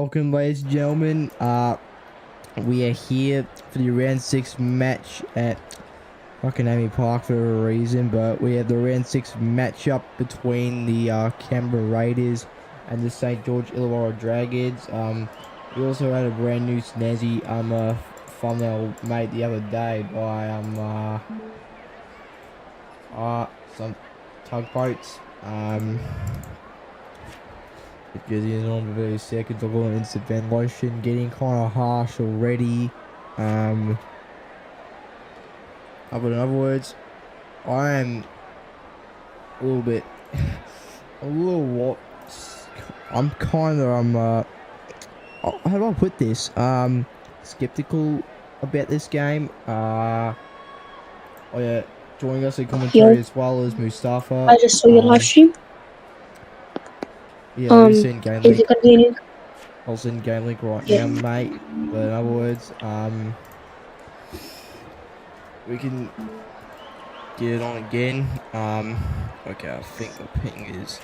welcome, ladies and gentlemen. We are here for the round 6 match at fucking Amy Park for a reason, but we have the round 6 matchup between the Canberra Raiders and the St George-Illawarra Dragons. We also had a brand new snazzy thumbnail made the other day by some tugboats. Because he's on 30 seconds, I've got an instant ventilation, getting kind of harsh already. But in other words, I am a little bit, I'm kind of, how do I put this? Skeptical about this game. Oh yeah, joining us in commentary as well as Mustafa. I just saw your live stream. Yeah, have you seen game is link? it continuing? I'll send game link right now, mate. But in other words, we can get it on again. Okay, I think the ping is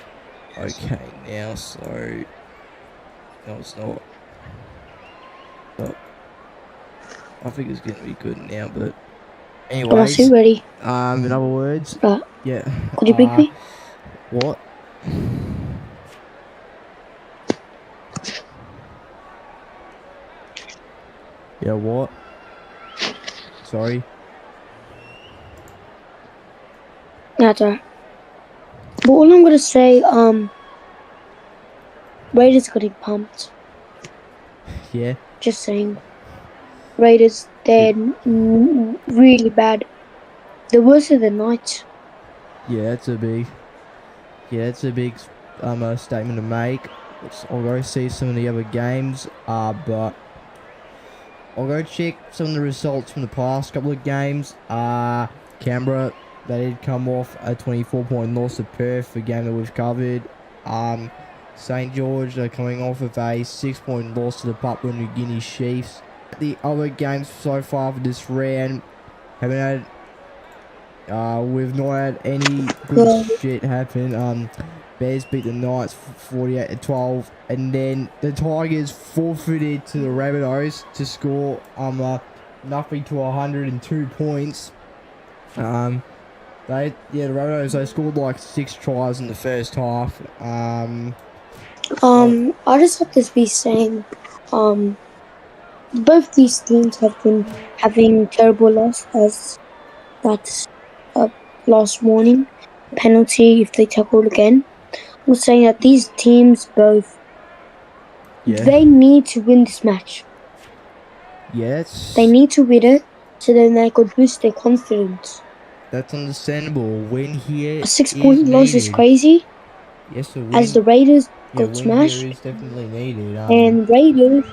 okay now, so no, it's not. But I think it's gonna be good now. But anyways, I'm ready. in other words, yeah. Could you pick me? What? Yeah, what? Sorry. That's alright. But all I'm gonna say, Raiders getting pumped. Yeah. Just saying. Raiders, they're really bad. The worst of the night. Yeah, it's a big statement to make. I'll go see some of the other games, but I'll go check some of the results from the past couple of games. Canberra, they did come off a 24-point loss to Perth, a game that we've covered. St George, they're coming off of a 6-point loss to the Papua New Guinea Chiefs. The other games so far for this round haven't had. We've not had any good shit happen. Bears beat the Knights 48-12, and then the Tigers forfeited to the Rabbitohs to score nothing to 102 points. The Rabbitohs, they scored like 6 tries in the first half. I just have to be saying, both these teams have been having terrible loss, as that's last morning penalty if they tackle again. I'm saying that these teams both, they need to win this match. Yes. They need to win it so then they could boost their confidence. That's understandable. Win here. A 6-point loss is crazy. Yes, as the Raiders got win smashed. Here is definitely needed. And Raiders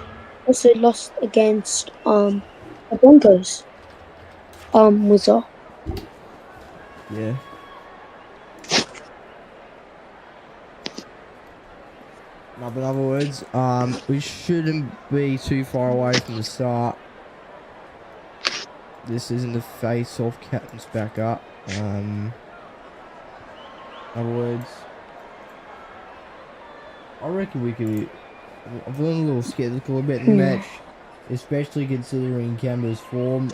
also lost against the Broncos. Was all. Yeah. No, but in other words, we shouldn't be too far away from the start. This isn't the face-off, captain's back up. In other words, I reckon we could. I'm feeling a little skeptical about the match, especially considering Canberra's form.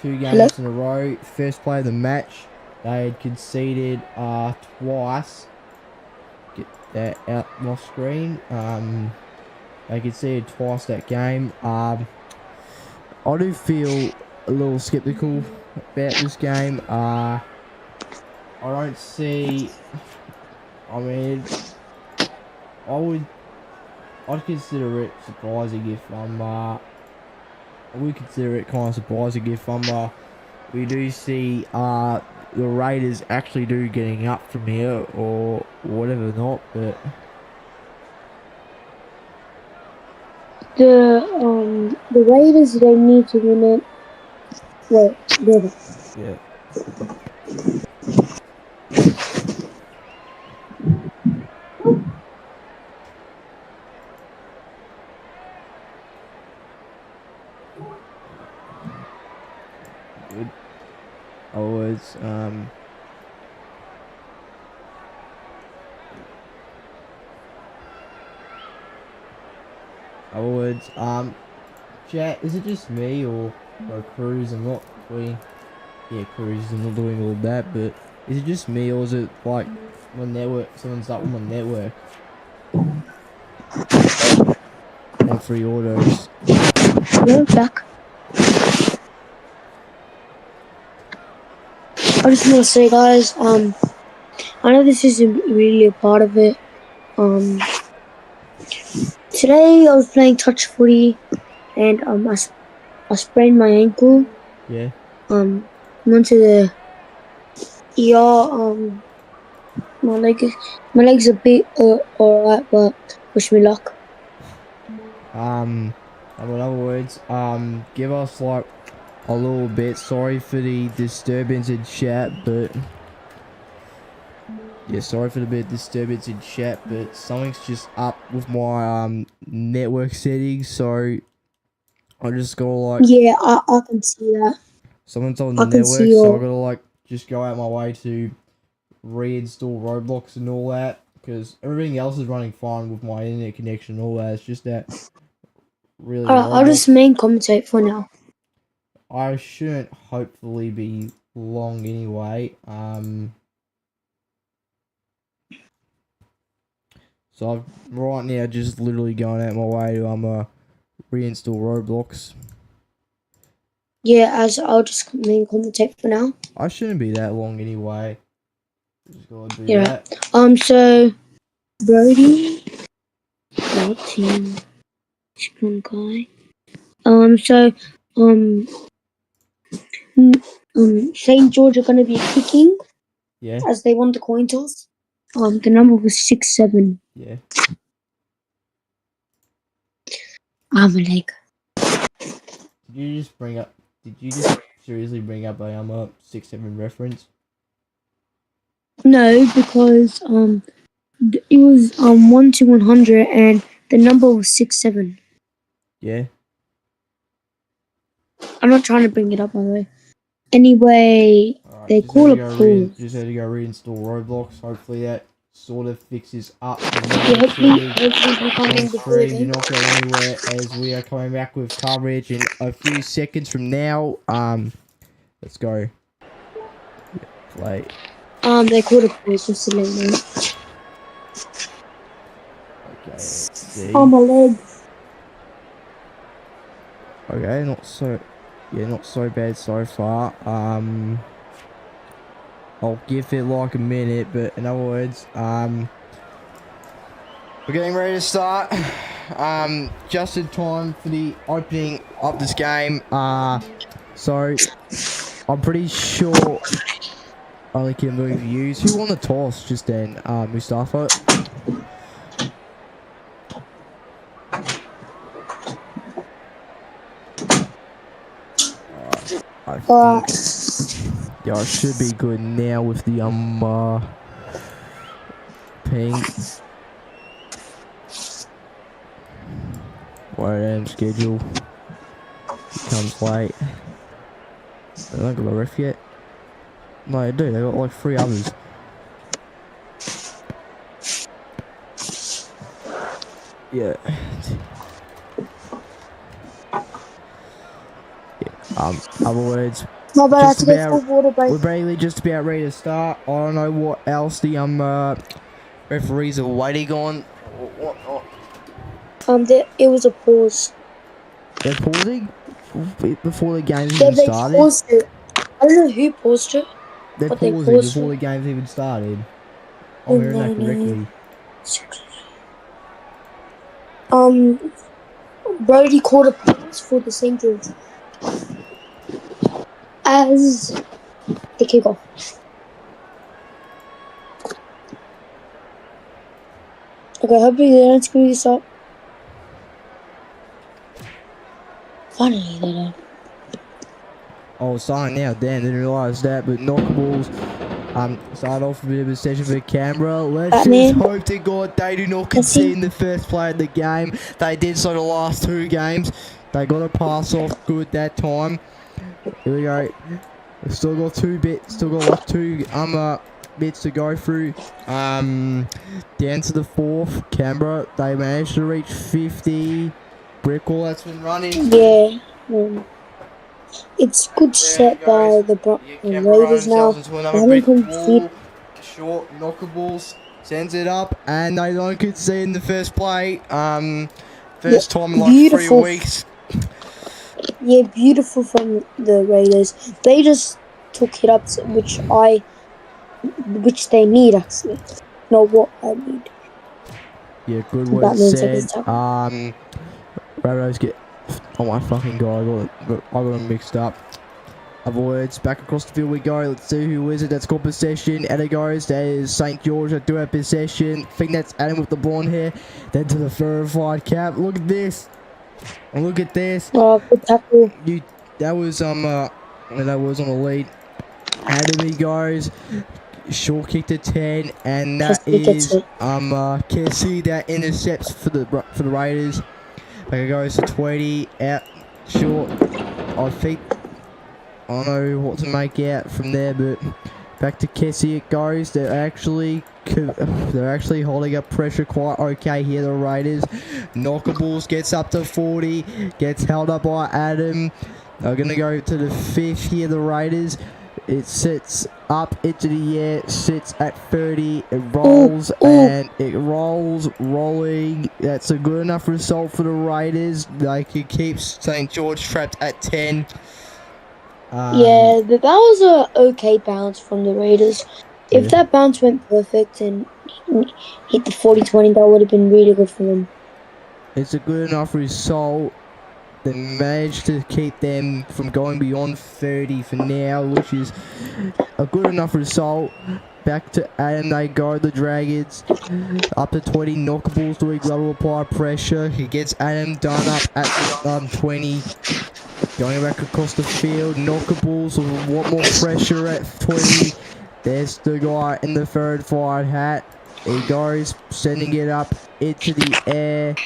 2 games in a row. First play of the match, they had conceded twice. Get that out my screen. They conceded twice that game. I do feel a little skeptical about this game. I don't see. I mean, I'd consider it surprising if I would consider it kind of surprising if we do see the Raiders actually do getting up from here or whatever not, but the Raiders, they need to win it. Wait, yeah. Good. Always Other words, chat, is it just me or Cruz? I'm not doing, yeah, Cruz. I'm not doing all that, but is it just me or is it like my network? Someone's up on my network on free autos. We're back. I just want to say, guys, I know this isn't really a part of it. Today I was playing touch footy, and I sprained my ankle. Yeah. Went to the ER. My leg's a bit alright, but wish me luck. In other words, give us like a little bit. Sorry for the disturbance in chat, but yeah, sorry for the bit of disturbance in chat, but something's just up with my network settings, so I just gotta like, Yeah, I can see that. someone's on the I can network, see so I your. gotta like just go out my way to reinstall Roblox and all that, because everything else is running fine with my internet connection and all that. It's just that really I'll just Roblox. main commentate for now. I shouldn't hopefully be long anyway. So I'm right now just literally going out my way to reinstall Roblox. Yeah, as I'll just main commentate for now. I shouldn't be that long anyway. Just gotta do Yeah. that. So Brody, our team, one guy. So St George are gonna be kicking Yeah, as they won the coin toss. The number was 6-7. yeah. I'm a leg. Did you just seriously bring up a 6-7 reference? No, because it was 1 to 100 and the number was 6-7. Yeah. I'm not trying to bring it up, by the way. Anyway, Alright, they call a pause. just had to go reinstall Roblox. Hopefully that sort of fixes up the Yeah, network hopefully setting. we come On in before the stream, do game. not go anywhere as we are coming back with coverage in a few seconds from now. Let's go. Play. They called a pause just to let you know. Okay, let's see. Oh, my legs. Okay, not so bad so far. I'll give it like a minute, but in other words, we're getting ready to start. Just in time for the opening of this game. So I'm pretty sure I only can move views. Who won the toss just then? Mustafa. I think, yeah, I should be good now with the ping. Where schedule. He comes late. They don't got a ref yet. No, they do. They got like 3 others. Yeah. Other words. No, but I have to go about, for water break. we're basically just about ready to start. I don't know what else the referees are waiting on. It was a pause. They're pausing before the game's Yeah, even they started. paused it. I don't know who paused it. They're but pausing they paused before it. the game's even started. I'm hearing that correctly. Brody called a pause for the St George as they kick off. Okay, hopefully they don't screw this up. Finally, they don't. Oh, starting now. Damn, didn't realise that. But knockables start off a bit of a session for Canberra. Let's just hope to God they do not concede the first play of the game. They did so the last 2 games. They got a pass off good that time. Here we go. We've still got 2 bits. Still got like 2 bits to go through. Down to the 4th. Canberra, they managed to reach 50. brick wall that's been running. Yeah. It's good There set by the Canberra Raiders now. themselves into They another haven't brick conceded. wall. Short knockables. Sends it up. And they don't concede in the first play. First time in like 3 Beautiful. weeks. Yeah, beautiful from the Raiders. They just took it up, which they need actually. Not what I need. Yeah, good That what it means I said. can Rabbitohs get... Oh my fucking god, I got them mixed up. Avoids, back across the field we go. Let's see who is it that's got possession. And it goes, that is St George that do have possession. I think that's Adam with the blonde hair. Then to the verified cap. Look at this. Look at this. Oh, good tackle. That was on the lead. Adam he goes. Short kick to 10, and that is Kessie that intercepts for the Raiders. Back it goes to 20, out short. I think I don't know what to make out from there, but back to Kessie it goes. They're actually holding up pressure quite okay here, the Raiders. Knockables gets up to 40, gets held up by Adam. They're gonna go to the 5th here, the Raiders. It sits up into the air, sits at 30, it rolls, and it rolling. That's a good enough result for the Raiders. They can keep St George trapped at 10. Yeah, that was a okay bounce from the Raiders. If that bounce went perfect and hit the 40-20, that would have been really good for them. It's a good enough result. They managed to keep them from going beyond 30 for now, which is a good enough result. Back to Adam, they go, the Dragons. Up to 20, knockables doing level apply pressure. He gets Adam done up at 20. Going back across the field, knockables with a lot more pressure at 20. There's the guy in the verified hat. He goes, sending it up into the air.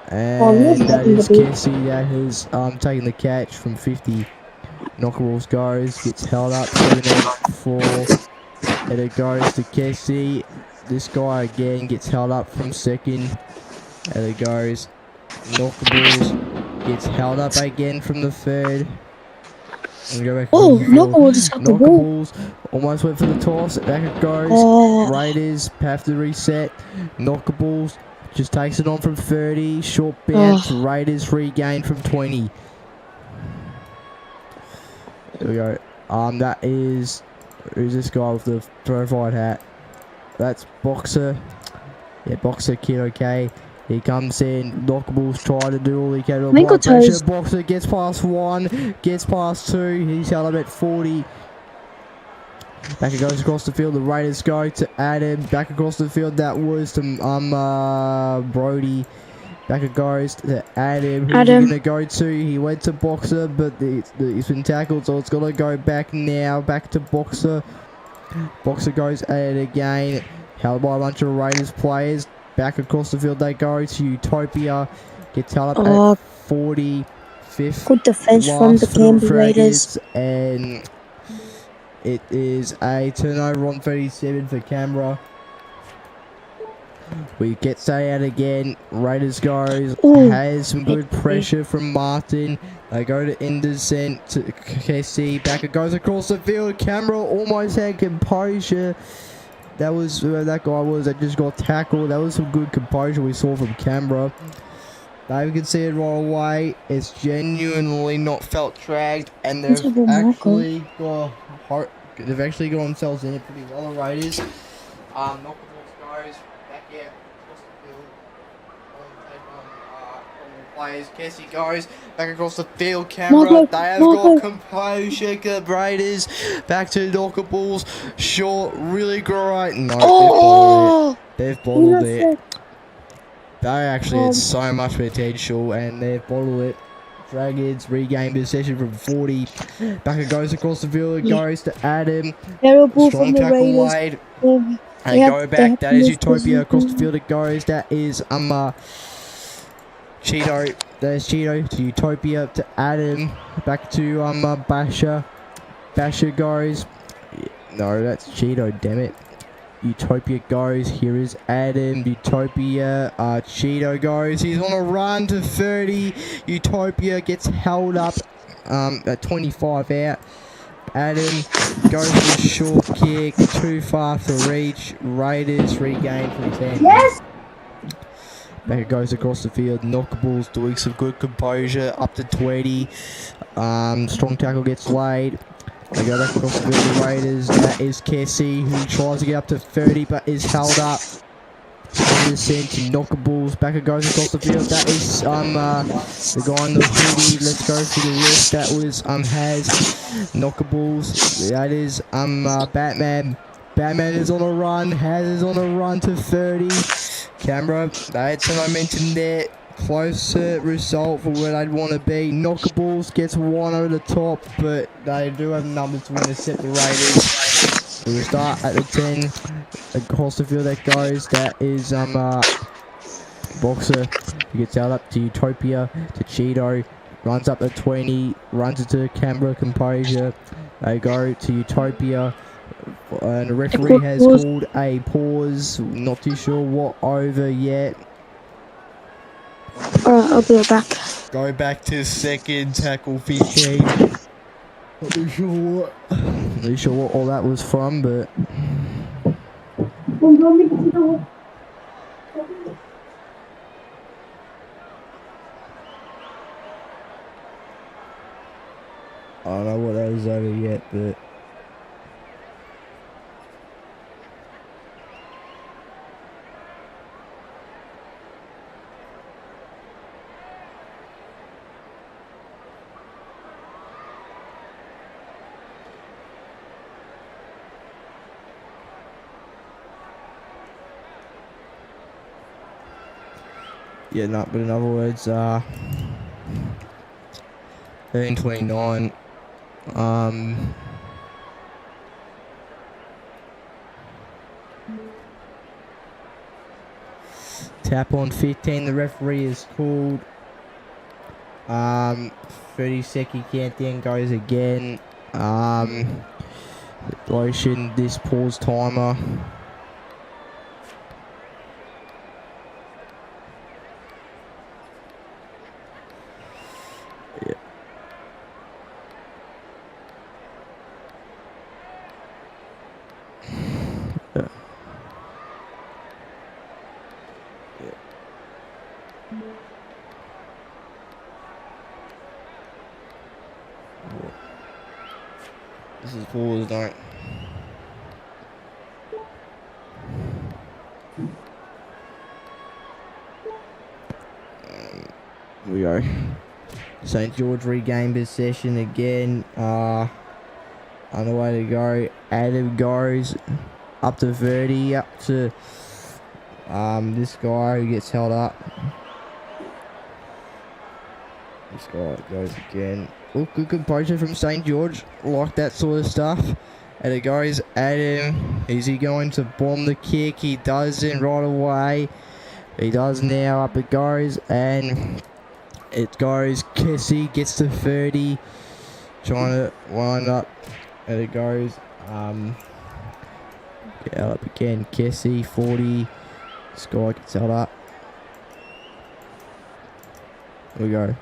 And that is Kessie that has taken the catch from 50. Knockables goes, gets held up 7-4. And it goes to Kessie. This guy again gets held up from 2nd. And it goes, Knockables gets held up again from the 3rd. And we go back Knockables almost went for the toss. Back it goes. Raiders have to reset. Knockables just takes it on from 30. Short bounce. Raiders regain from 20. There we go. That is... Who's this guy with the verified hat? That's Boxer. Yeah, Boxer kid, okay. He comes in. Knockables try to do all he can to apply pressure. Boxer gets past 1. Gets past 2. He's held up at 40. Back it goes across the field. The Raiders go to Adam. Back across the field. That was to Brody. Back it goes to Adam. Who's he going to go to? He went to Boxer, but he's been tackled, so it's going to go back now. Back to Boxer. Boxer goes at it again. Held by a bunch of Raiders players. Back across the field they go to Utopia. Gets held up at 45th. Good defense from the Canberra Raiders. And it is a turnover on 37 for Canberra. We get stay out again. Raiders goes. Has some good pressure from Martin. They go to Anderson to Kessie. Back it goes across the field. Canberra almost had composure. That was where that guy was that just got tackled. That was some good composure we saw from Canberra. They can see it right away. It's genuinely not felt dragged, and they've actually got themselves in it pretty well. The Raiders. Knockables goes back out across the field. Players. Kessie goes back across the field. Canberra, they have got composure. The Raiders back to Knockables. Short, really great. No, they've bottled it. They actually had so much potential, and they've bottled it. Dragons regain possession from 40. Back it goes across the field. It goes to Adam. Terrible strong from the tackle Raiders. laid. They go back. That is Utopia. Across the field it goes. That is Cheeto. There's Cheeto to Utopia to Adam. Back to Basher. Basher goes. No, that's Cheeto, damn it. Utopia goes. Here is Adam. Utopia. Cheeto goes. He's on a run to 30. Utopia gets held up at 25 out. Adam goes for a short kick. Too far to reach. Raiders regain from 10. Yes. Back it goes across the field. Knockables doing some good composure. Up to 20. Strong tackle gets laid. They go back across the field. The Raiders. That is Kessie, who tries to get up to 30 but is held up. In the sense, knockables. Back it goes across the field. That is the guy on the hoodie. Let's go for the list. That was Has knockables. That is Batman. Batman is on a run. Has is on a run to 30. Canberra, they had some momentum there. Closer result for where they'd want to be. Knockables gets one over the top, but they do have numbers to intercept the Raiders. We will start at the 10. Across the field that goes. That is Boxer. He gets out up to Utopia, to Cheeto. Runs up to 20. Runs into Canberra Composure. They go to Utopia. And the referee has called a pause. Not too sure what over yet. Alright, I'll be right back. Go back to second, tackle 15. Not too sure what all that was from, but I don't know what that is over yet, but yeah, no, but in other words, 13:29. Tap on 15. The referee is called. 30-second countdown goes again. Lotion this pause timer. This is pause, don't. Here we go. St George regain possession again. On the way to go. Adam goes up to 30, up to this guy who gets held up. This guy goes again. Oh, good composure from St George. Like that sort of stuff. And it goes Adam. Is he going to bomb the kick? He doesn't right away. He does now. Up it goes. And it goes. Kessie gets to 30. Trying to wind up. And it goes. Get out up again. Kessie 40. This guy gets held up. Here we go.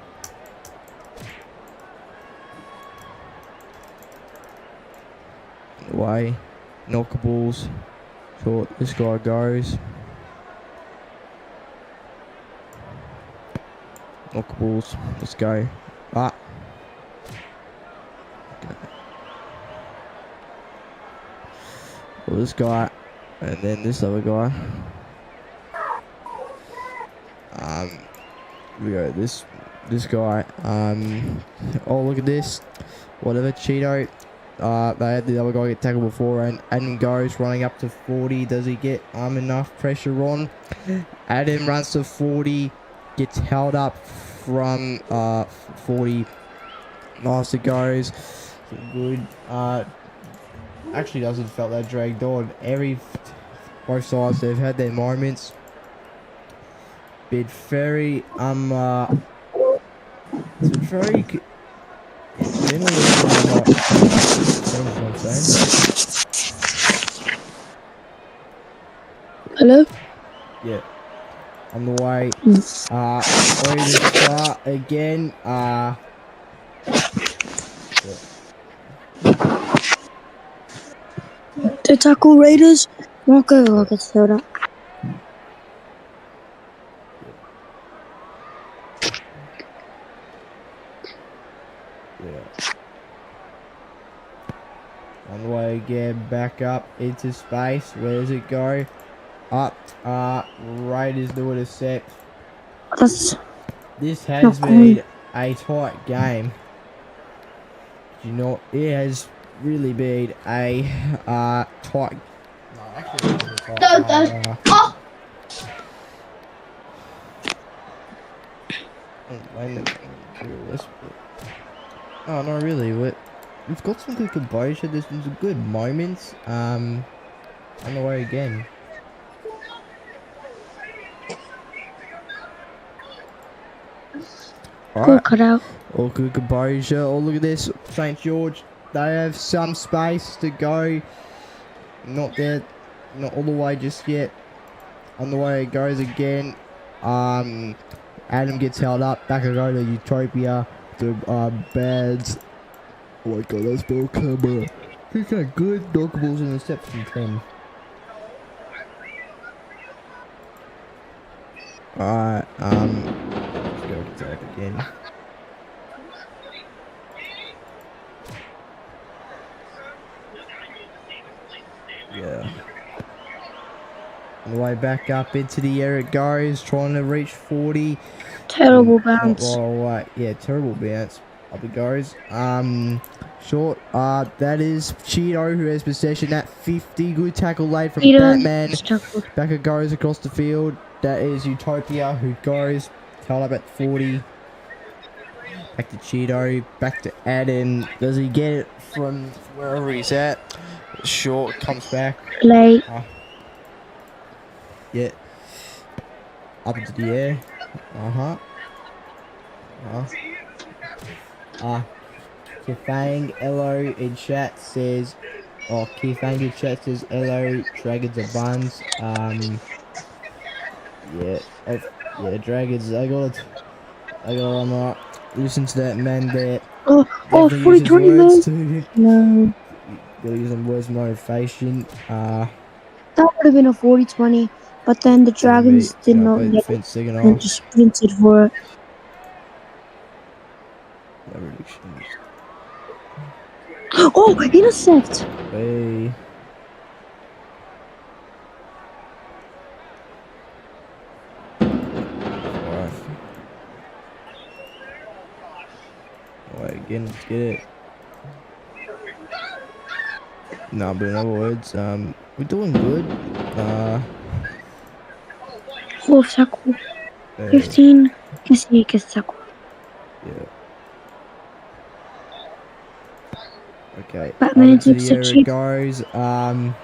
Away. Knockables. Short. This guy goes. Knockables. Let's go. Ah. Okay. Well, this guy. And then this other guy. We go. This guy. Oh, look at this. Whatever. Cheeto. They had the other guy get tackled before, and Adam goes running up to 40. Does he get enough pressure on? Adam runs to 40, gets held up from 40. Nice it goes. Good. Actually doesn't felt that dragged on. Both sides they've had their moments. Bit very it's very. Hello? Yeah. On the way. Ready to start again. The tackle Raiders. Okay, I'll get soda. Yeah. On the way again, back up into space. Where does it go? Up. Raiders do it a set. That's This has not cool. been a tight game. You know, it has really been a tight. No, actually, it wasn't a tight game. Oh no, really. We've got some good composure. There's been some good moments. On the way again. Cool cut out. All good composure. Oh, look at this. St George. They have some space to go. Not there. Not all the way just yet. On the way it goes again. Adam gets held up. Back I go to Utopia. To Bads. Oh my god, that's ball camera. He's got good knockables and interception 10. Alright, let's go to that again. Yeah. On the way back up into the air it goes, trying to reach 40. Terrible bounce. Not right away. Yeah, terrible bounce. Up it goes. Short. That is Cheeto who has possession at 50. Good tackle laid from Batman. Back it goes across the field. That is Utopia who goes. Held up at 40. Back to Cheeto. Back to Adam. Does he get it from wherever he's at? Short comes back. Late. Yeah. Up into the air. Kifang Elo in chat says, Kifang in chat says, Elo, Dragons are buns. Yeah, Dragons, I gotta listen to that man there. 40-20 man. No. Gotta use some words of motivation. That would have been a 40-20, but then the Dragons did not get it and just sprinted for it. Oh, intercept! Hey. Alright, again, let's get it. Nah, but in other words, we're doing good. Fourth tackle. 15. Gets tackle. Yeah. Okay. Batman into the air it goes. On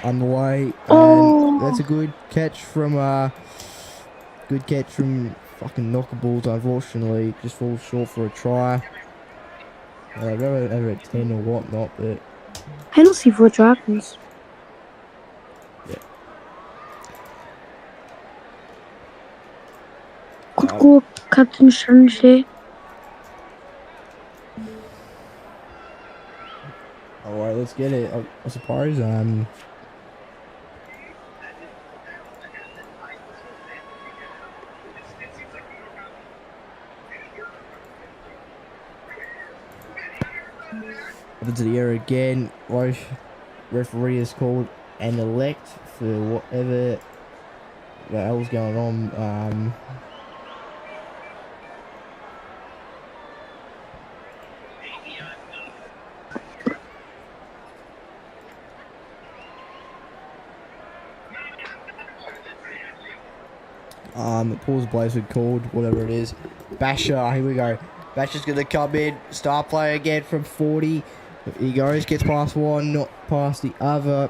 the way. And that's a good catch from fucking knockables. Unfortunately, just falls short for a try. I'd rather have a 10 or whatnot, but penalty for Dragons. Yeah. Good goal, Captain Shanji. Alright, let's get it. I suppose. Up into the air again. Referee is called an elect for whatever the hell's going on. Pause plays are called, whatever it is. Basher, here we go. Basher's gonna come in, star player again from 40. He goes, gets past one, not past the other.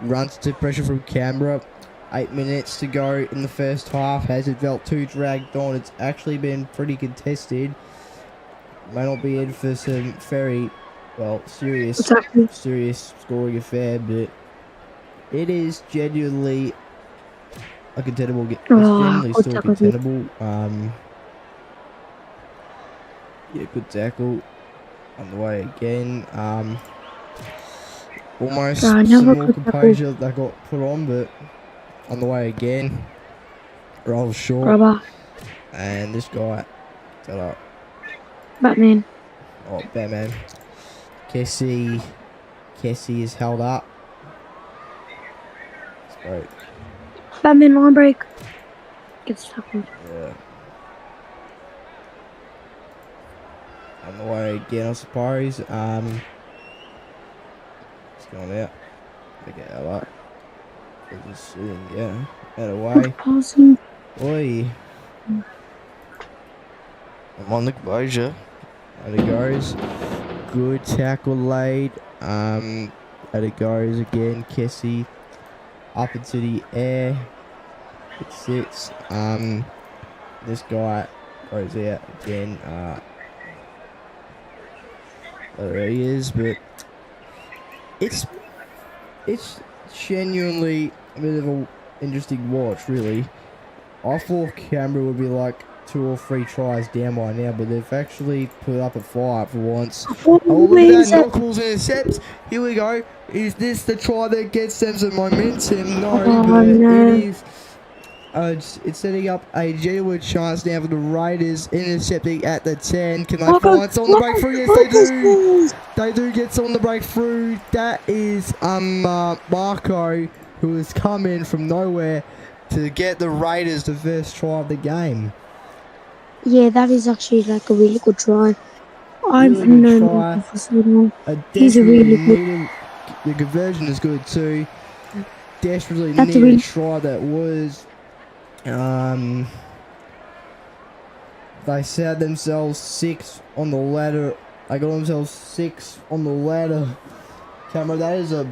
Runs to pressure from Canberra. 8 minutes to go in the first half. Has it felt too dragged on? It's actually been pretty contested. May not be in for some very, serious scoring affair, but it is genuinely a contendable game. It's Oh, generally good still tackle, dude. contendable. Yeah, good tackle on the way again. Almost some Never more good tackle. composure that got put on, but on the way again, roll short, Rubber. and this guy set up. Batman. Oh, Batman. Kessie is held up. Right. Batman line break. Gets tackled. Yeah. On the way again, I suppose. It's going out. They get out up. They're just sitting, yeah. Out of the way. Passing. Oi. I'm on the composure. Out it goes. Good tackle laid. Out it goes again. Kessie up into the air. It sits. This guy goes out again. There he is, but it's genuinely a bit of an interesting watch, really. I thought Canberra would be like 2 or 3 tries down by now, but they've actually put up a fight for once. Oh, look at that. Knuckles intercept. Here we go. Is this the try that gets them some momentum? No, but No. it is. It's setting up a genuine chance now for the Raiders, intercepting at the 10. Can they find someone on the breakthrough? Yes, they do. They do get someone on the breakthrough. That is Marco, who has come in from nowhere to get the Raiders the first try of the game. Yeah, that is actually like a really good try. I've Really good known try. Marco for so long. He's a Desperately really good. needed. The conversion is good too. Desperately That's a needed really. try that was. They set themselves 6 on the ladder. They got themselves 6 on the ladder. Camera, that is a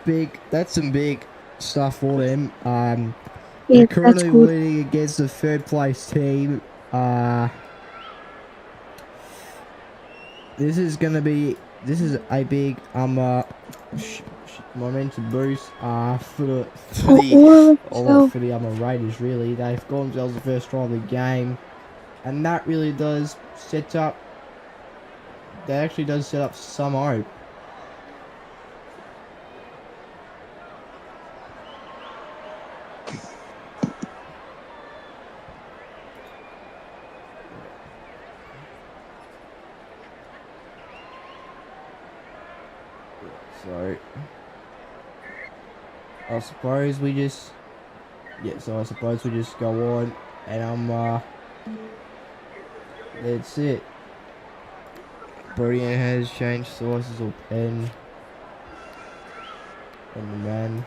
big. That's some big stuff for them. Yeah, They're that's currently good. leading against the 3rd place team. This is gonna be. This is a big momentum boost. For the Raiders, really. They've got themselves the first try of the game, and that really does set up. That actually does set up some hope. So I suppose we just. Yeah, so I suppose we just go on, and that's it. Brian has changed sources of pen and the man.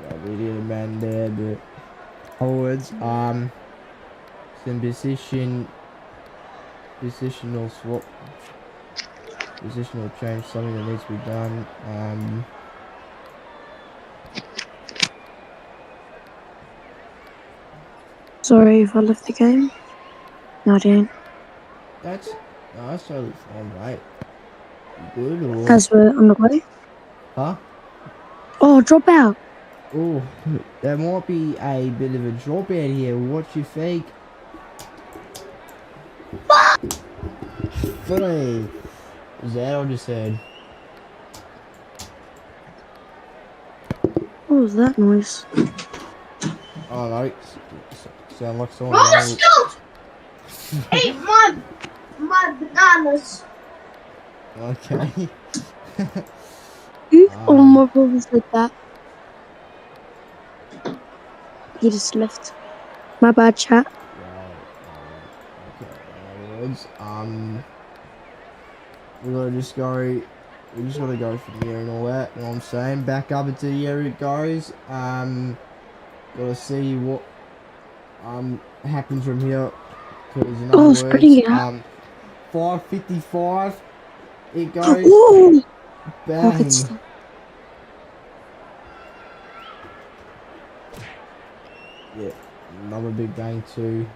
Yeah, we did a man there, but forwards, some positional swap, positional change, something that needs to be done. Sorry if I left the game. No, I didn't. That's totally fine, right? Good or As we're on the way. huh? Oh, drop out. Oh, there might be a bit of a drop out here. What you think? Three. Is that I just said? What was that noise? Oh no, sound like someone running. Eat my bananas. Okay. Oh, my brother said that. He just left. My bad, chat. Okay. In other words, we gotta just go. We just gotta go from here and all that. You know what I'm saying? Back up into the area it goes. Gotta see what happens from here. Because in other spreading it words, out. 5:55. It goes. Ooh. Bang. Yeah, another big bang too.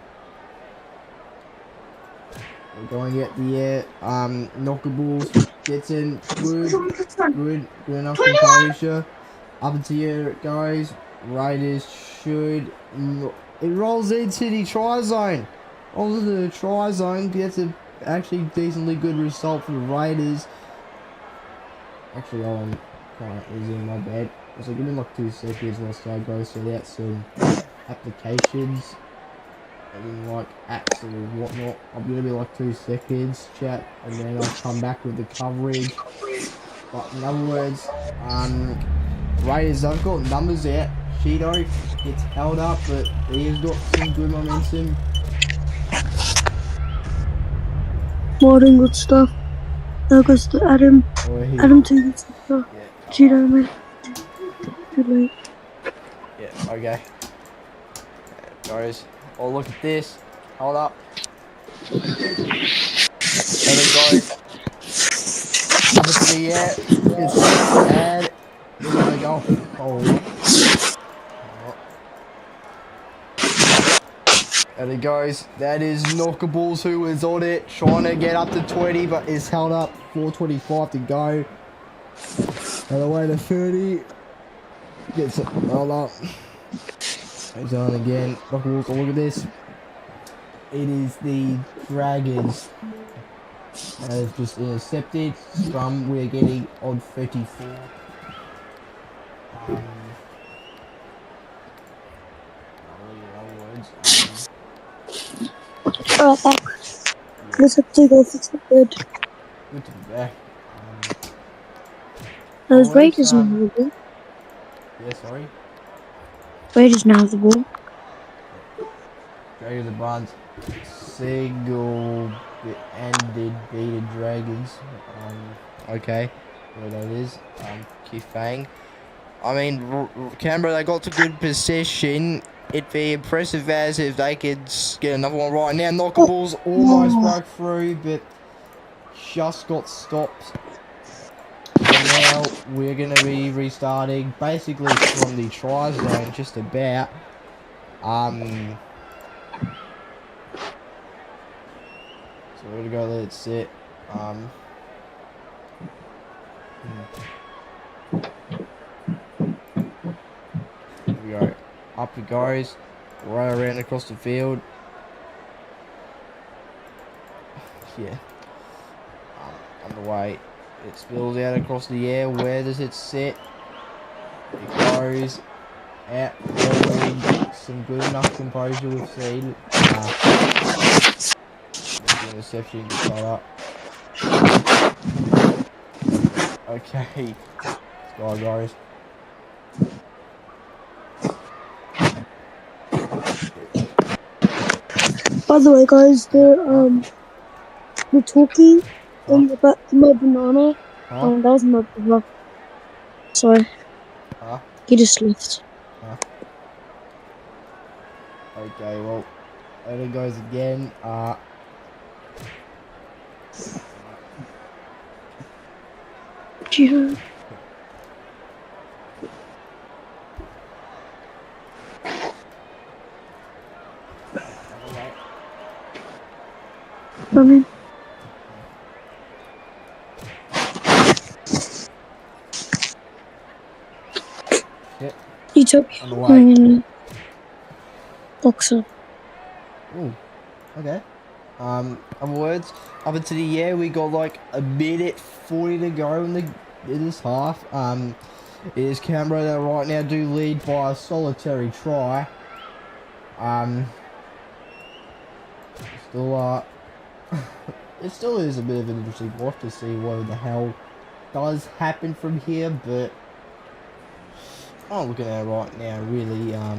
They're going at the air. Knockables gets in. Good enough composure. Up into the air it goes. Raiders should. It rolls into the try zone. Rolls into the try zone. Gets a actually decently good result for the Raiders. Actually, I'm kind of losing my bed. So give me like 2 seconds whilst I go sort out some applications and like apps and whatnot. I'm gonna be like 2 seconds, chat, and then I'll come back with the coverage. But in other words, Raiders, I've got numbers out. Cheeto gets held up, but he has got some good momentum. More than good stuff. That goes to Adam. Adam to good stuff. Cheeto, man. Too late. Yeah, okay. Guys, oh look at this. Hold up. And it goes up into the air. It's and we're gonna go. Oh. And it goes. That is Knockables who is on it, trying to get up to 20, but is held up. 4:25 to go. And away to 30. Gets it held up. He's on again. Knockables, oh, look at this. It is the Dragons. That is just intercepted. Scrum, we're getting on 34. Alright, back. Let's have to go fix the bed. Good to be back. Those Raiders now have the ball. Yeah, sorry. Raiders now have the ball. Dragons and Barnes. Single ended beat Dragons. Okay. Where that is. Kifang. I mean, Canberra, they got to good position. It'd be impressive as if they could get another one right now. Knockables almost broke through, but just got stopped. So now we're going to be restarting basically from the try zone, just about. So we're going to go let it sit. Here we go. Up it goes. Right around across the field. Yeah. Underway. It spills out across the air. Where does it sit? It goes out. Some good enough composure we've seen. The interception gets got up. Okay. Let's go, guys. By the way, guys, we're talking about my banana. That was my brother. Sorry. He just left. Okay, well, there it goes again. Cheeto. Coming. Yep. You took Vodoxo. Ooh, okay. Other words, up into the air, we got like a minute 40 to go in this half. It is Canberra that right now do lead by a solitary try. Still it still is a bit of an interesting watch to see what the hell does happen from here, but I'm looking at it right now, really, I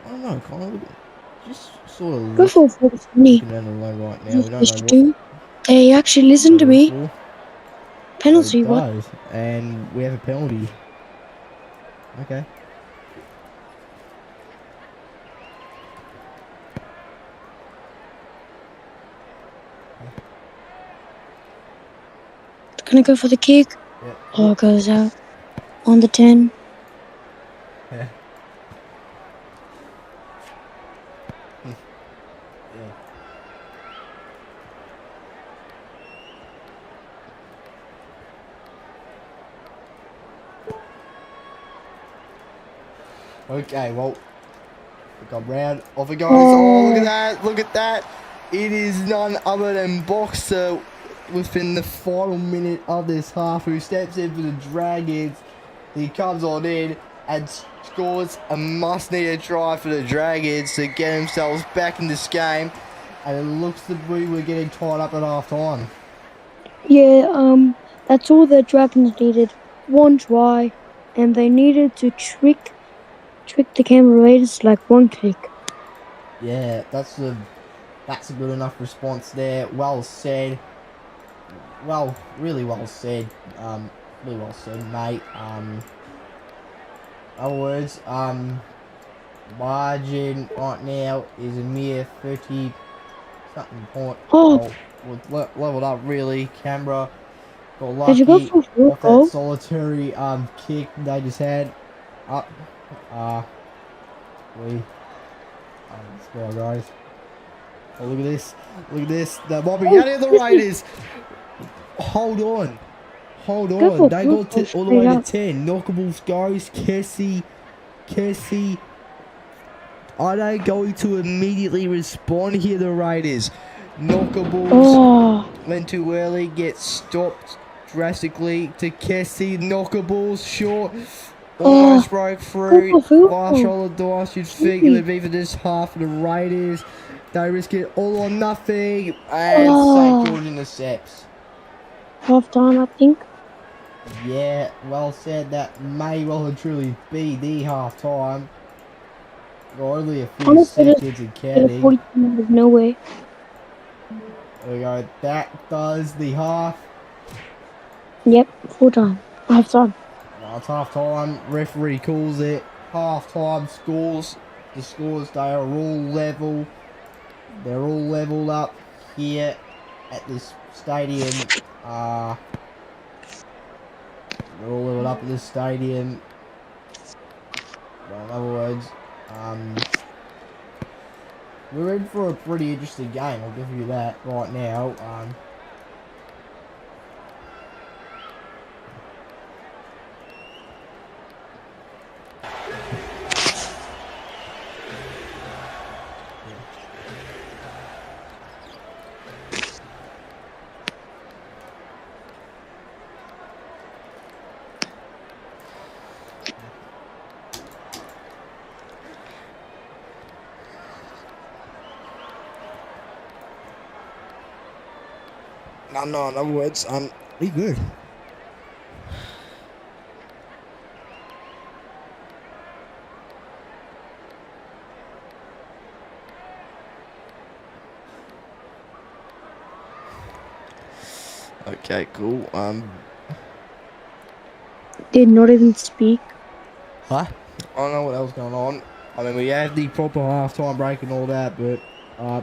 don't know, kind of just sort of Go for me. looking at it right now. We don't know what Hey, actually, listen to me. for. Penalty, It what? does, and we have a penalty. Okay. Gonna go for the kick. Yeah. Oh, it goes out on the 10. Yeah. Okay, well, we got round. Off it goes. Oh, look at that. Look at that. It is none other than Boxer within the final minute of this half who steps in for the Dragons. He comes on in and scores a must-needed try for the Dragons to get themselves back in this game. And it looks like we were getting tied up at half-time. Yeah, that's all the Dragons needed. One try, and they needed to trick the Canberra Raiders like one click. Yeah, that's a good enough response there. Well said. Well, really well said. Really well said, mate. Other words, margin right now is a mere 30 something point. Oh, Well, leveled up really. Canberra got did you go lucky for a field off that goal? solitary kick they just had. Up, let's go, guys. Oh, look at this! Look at this! That might be out of the Raiders. Hold on. Go for a They field got goal all the way straight to up. 10. Knockables goes. Kessie. Are they going to immediately respond here, the Raiders? Knockables Oh, went too early. Gets stopped drastically to Kessie. Knockables short. Almost oh, broke go through. for a field Last goal. roll of dice. You'd think it Jeez. would be for this half of the Raiders. They risk it all or nothing. And St Oh, George intercepts. half time, I think. Yeah, well said. That may well and truly be the half time. Only a few Honestly, just seconds and get a counting. 40 out of nowhere. There we go. That does the half. Yep, full time. Half time. Well, it's half time. Referee calls it. Half time scores. The scores, they are all level. They're all leveled up here at this stadium. They're all leveled up at this stadium. Well, in other words, we're in for a pretty interesting game. I'll give you that right now. No, in other words, we good. Okay, cool. Did not even speak. Huh? I don't know what else going on. I mean, we had the proper half-time break and all that, but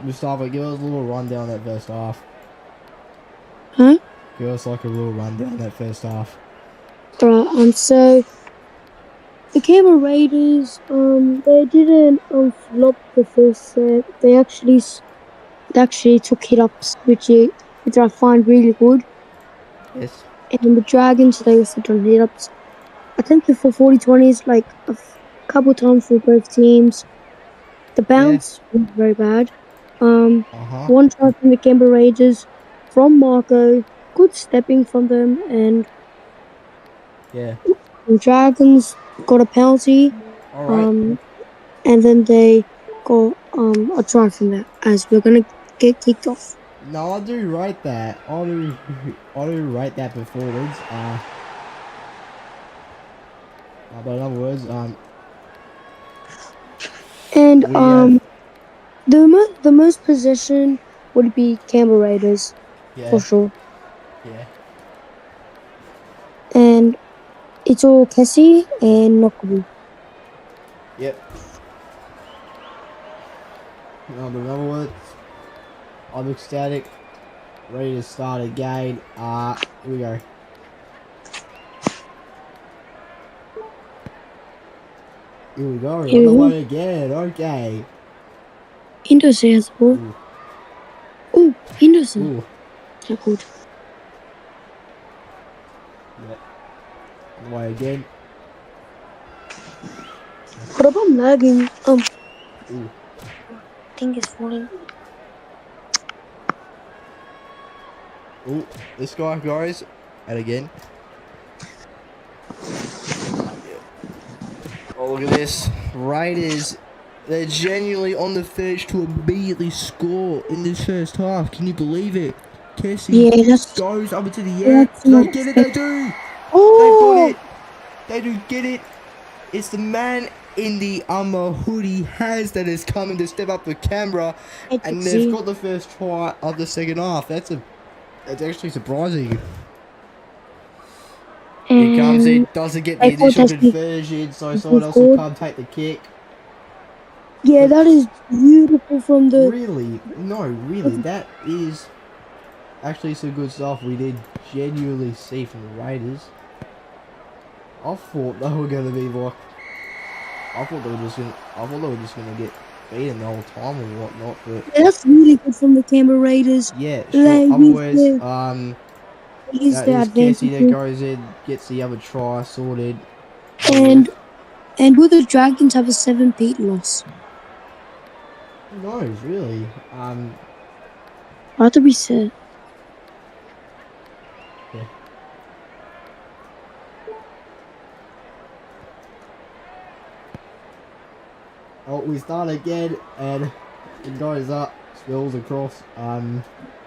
Mustafa, give us a little rundown that first half. Huh? Give us like a little rundown that first half. Right, so the Canberra Raiders, they didn't flop the first set. They actually took hit ups, which I find really good. Yes. And the Dragons, they also done hit ups. I think for 40-20s, like couple times for both teams. The Yeah. bounce was very bad. Uh-huh. One try from the Canberra Raiders from Marco, good stepping from them, and Yeah. the Dragons got a penalty. All right. Um, and then they got a try from that as we're gonna get kicked off. No, I do rate that. I do rate that performance. But in other words, And we have the most possession would be Canberra Raiders for yeah, sure. yeah. And it's all Kessie and Nokabu. Yep. No, but in other words, I'm ecstatic. Ready to start again. Here we go. Here we go. Here Another we one go. again. Okay. Henderson has the ball. Ooh. Oh, Henderson. Ooh. So good. Yep. Another one again. What about lagging? Ooh. Thing is falling. Ooh, this guy, guys. And again. Oh, look at this. Raiders, they're genuinely on the verge to immediately score in this first half. Can you believe it? Kessie Yeah, that's goes up into the air. that's Do they not get it? fair. They do. They've got Oh, it. They do get it. It's the man in the hoodie has that is coming to step up the camera, and they've got the first try of the second half. That's actually surprising. Here comes and it. Doesn't get they the called initial us. conversion, so We someone else will scored. come take the kick. Yeah, But that is beautiful from the. really, no, really, that is actually some good stuff we did genuinely see from the Raiders. I thought they were going to be like, I thought they were just going to get beaten the whole time or whatnot. But Yeah, that's really good from the Canberra Raiders. yeah, sure. They Otherwise, use that their is Kessie that advantage. goes in, gets the other try sorted. And will the Dragons have a 7-beat loss? Who knows, really? How to be said. Yeah. Oh, we start again, and it goes up, spills across,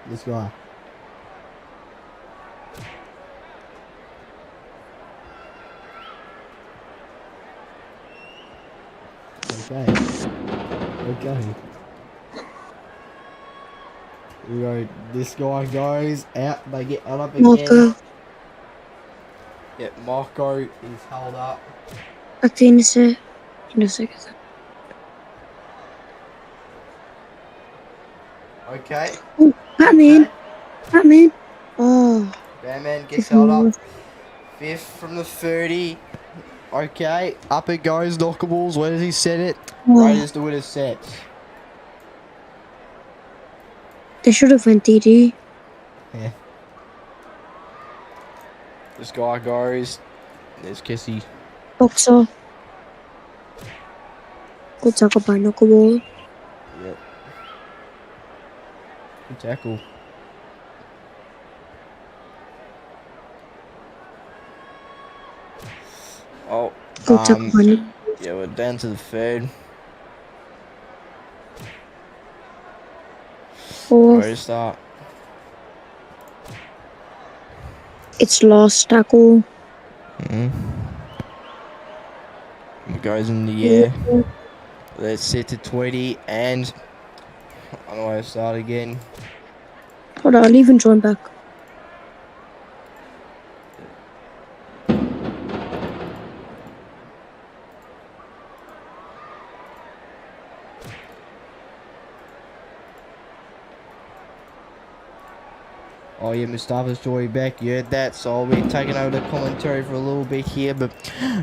this guy. Okay. We go, this guy goes out, they get held up again. Marco. Yeah, Marco is held up. Actually, in a second. Okay. Oh, Batman. Okay. Batman. Oh. Batman gets held up. 5th from the 30. Okay, up it goes, Knockables. Where does he set it? Oh. Raiders the winner sets. They should have went DD. Yeah. This guy goes. There's Kessie. Boxer. Good tackle by Knuckleball. Yep. Good tackle. Oh. Good tackle by Knuckleball. Yeah, we're down to the third. Where to start? It's last tackle. It goes in the air. Let's set to 20 and on the way to start again. Hold on, I'll even join back. Oh yeah, Mustafa's joy back. You heard that, so I'll be taking over the commentary for a little bit here. But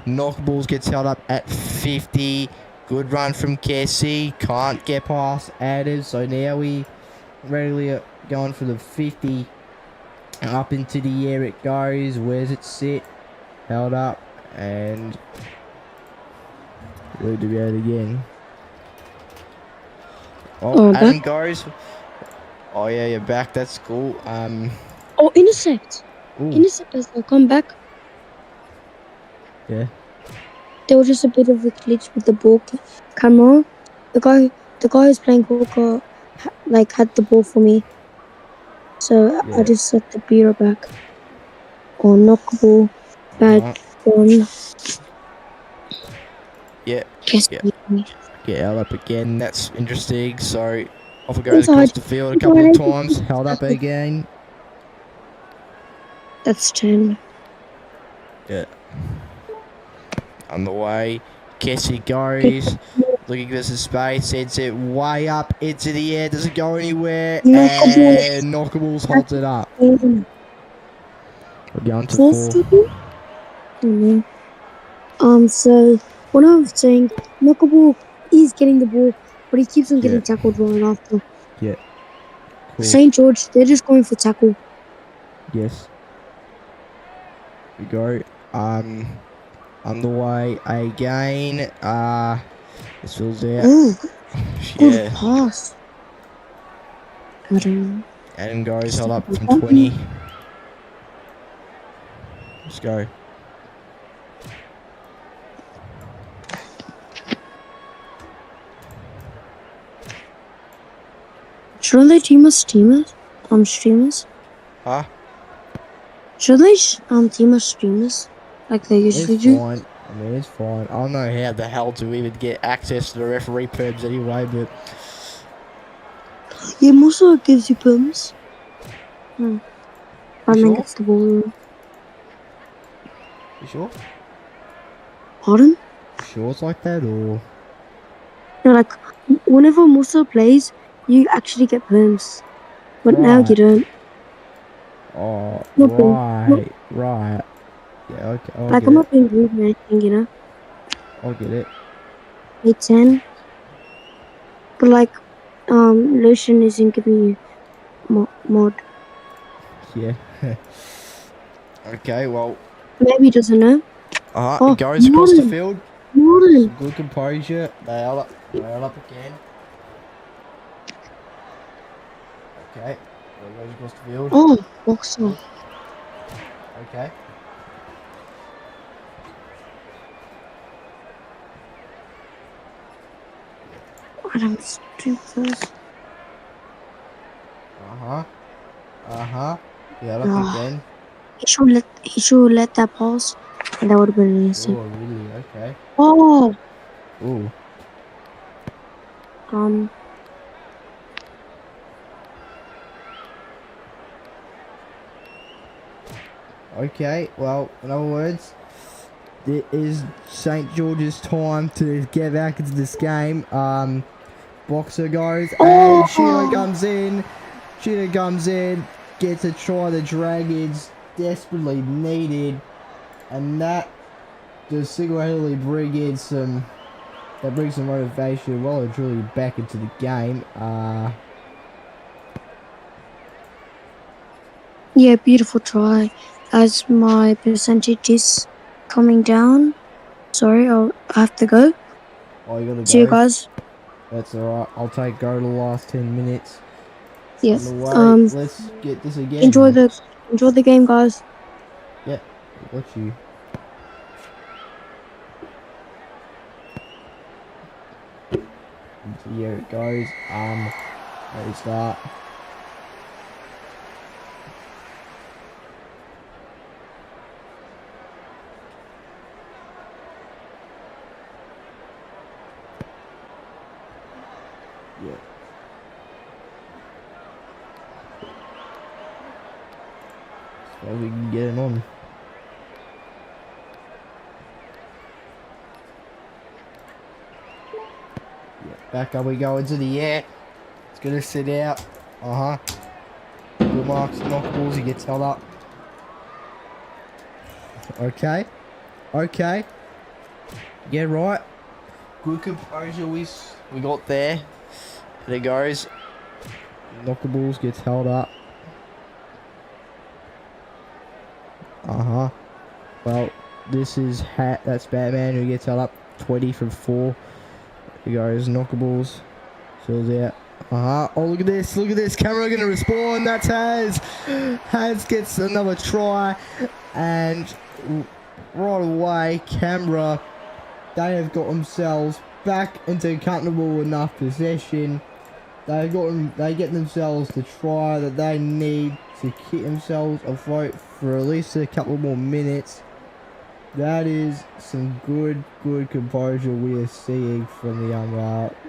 Knockballs gets held up at 50. Good run from Kessie. Can't get past Adders. So now we readily are going for the 50. Up into the air it goes. Where's it sit? Held up. And we'll do it again. Oh, Adam goes. Oh yeah, you're back. That's cool. Oh, intercept. Ooh. Intercept as they come back. Yeah. There was just a bit of a glitch with the ball camera. The guy who's playing hooker, had the ball for me. So Yeah. I just set the beer back. Or knockable. Bad one. Yeah. Yeah. Get held up again. That's interesting. So off it goes across the field a couple of times. Held up again. That's 10. Yeah. On the way. Kessie goes. Looking for some space. Sends it way up into the air. Doesn't go anywhere. And Knockables holds it up. We're going to 4. So what I'm saying, Knockable is getting the ball, but he keeps on getting tackled right after. Yeah. Cool. St George, they're just going for tackle. Yes. We go. underway again. This fills out. Oh, good Yeah. pass. Adam. Adam goes held up from 20. Let's go. Shouldn't they team us streamers? Huh? Should they team us streamers like they usually It's do? fine. I mean, it's fine. I don't know how the hell to even get access to the referee perms anyway, but Yeah, Musa gives you perms. And then sure? gets the ball. You sure? Pardon? You sure it's like that, or? No, like whenever Musa plays, you actually get perms, but now you Right. don't. Oh, Not being, not, right. Yeah, okay, I'll like get I'm it. not being rude or anything, you know. I'll get it. 8-10, but like Lucian isn't giving you mod. Yeah. Okay, well. Maybe he doesn't know. It goes across the field. Modern. Some good composure. They held up again. Okay. Well, goes across the field. Oh, Vodoxo. Okay. Adam's doing first. Yeah, up again. He should let that pass, and that would have been easy. Oh, really? Okay. Oh, Ooh. Okay, well, in other words, it is St George's time to get back into this game. Boxer goes, and Sheila comes in. Gets a try the Dragons desperately needed, and that just single-handedly brings some motivation well and truly back into the game. yeah, beautiful try. As my percentage is coming down, sorry, I have to go. Oh, you gotta go. See you guys. That's alright. I'll go to the last 10 minutes. Yes. On the way, let's get this again. Enjoy the game, guys. Yeah, got you. So here it goes. Ready to start. Yeah. So we can get it on. Yeah, back up we go into the air. It's gonna sit out. Good marks, knockables, he gets held up. Okay. Yeah, right. Good composure we got there. There it goes. Knockables gets held up. Well, this is that's Batman who gets held up 20 from 4. There goes knockables. Fills out. Oh, look at this. Camera gonna respond. That's Haz. Haz gets another try. And right away, Canberra, they have got themselves back into comfortable enough possession. They get themselves the try that they need to keep themselves afloat for at least a couple more minutes. That is some good composure we are seeing from the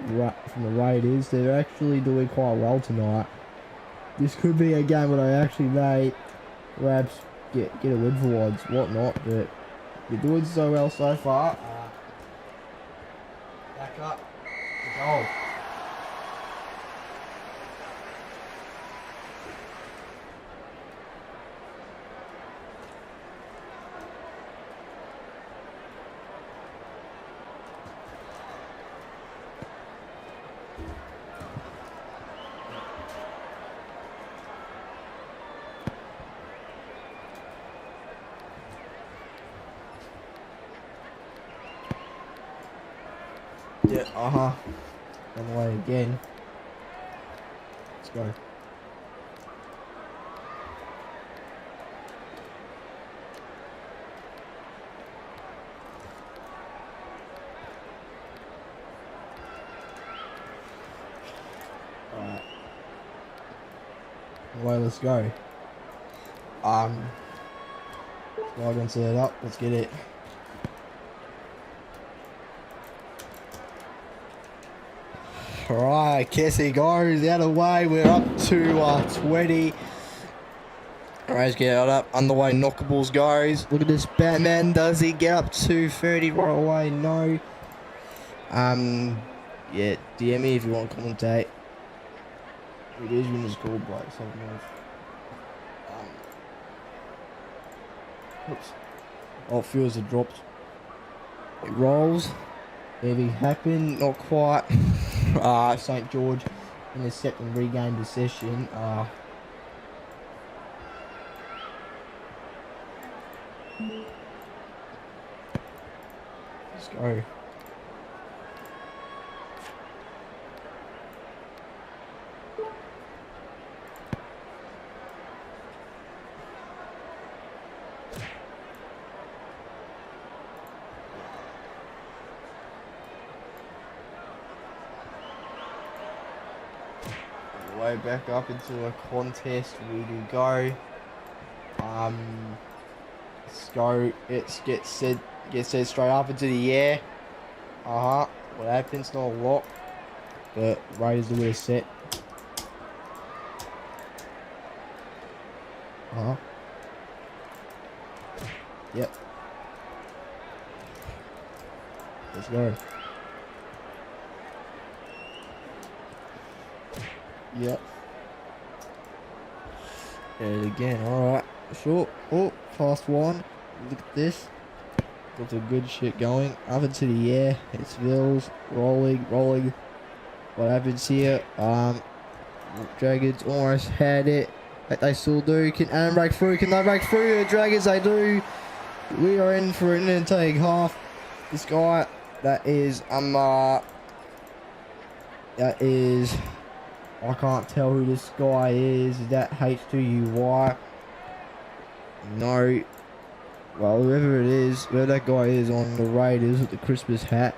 Raiders. They're actually doing quite well tonight. This could be a game where they actually may perhaps get a win for once, whatnot, but they're doing so well so far. Back up, goal. Yeah, on the way again. Let's go. Alright. On the way, let's go. Log and set it up, let's get it. Alright, Kessie goes out of the way. We're up to 20. Alright, get it up. Underway, knockables goes. Look at this Batman. Does he get up to 30 right away? No. Yeah, DM me if you want to commentate. It is winners called by something else. Oops. Oh, fuels are dropped. It rolls. Maybe happen, not quite. St George intercept and regain possession. Let's go. Way back up into a contest. We do go. Let's go. It gets set straight up into the air. What happens? Not a lot, but Raiders do a set. Yep. Let's go. Yep. And again, alright. Short. Oh, fast one. Look at this. Got some good shit going. Up into the air. It's Vills. Rolling. What happens here? Dragons almost had it. But they still do. Can Aaron break through? Can they break through? The Dragons, they do. We are in for an intake half. This guy, that is, I can't tell who this guy is. Is that H2UY? No. Well, whoever that guy is on the Raiders with the Christmas hat.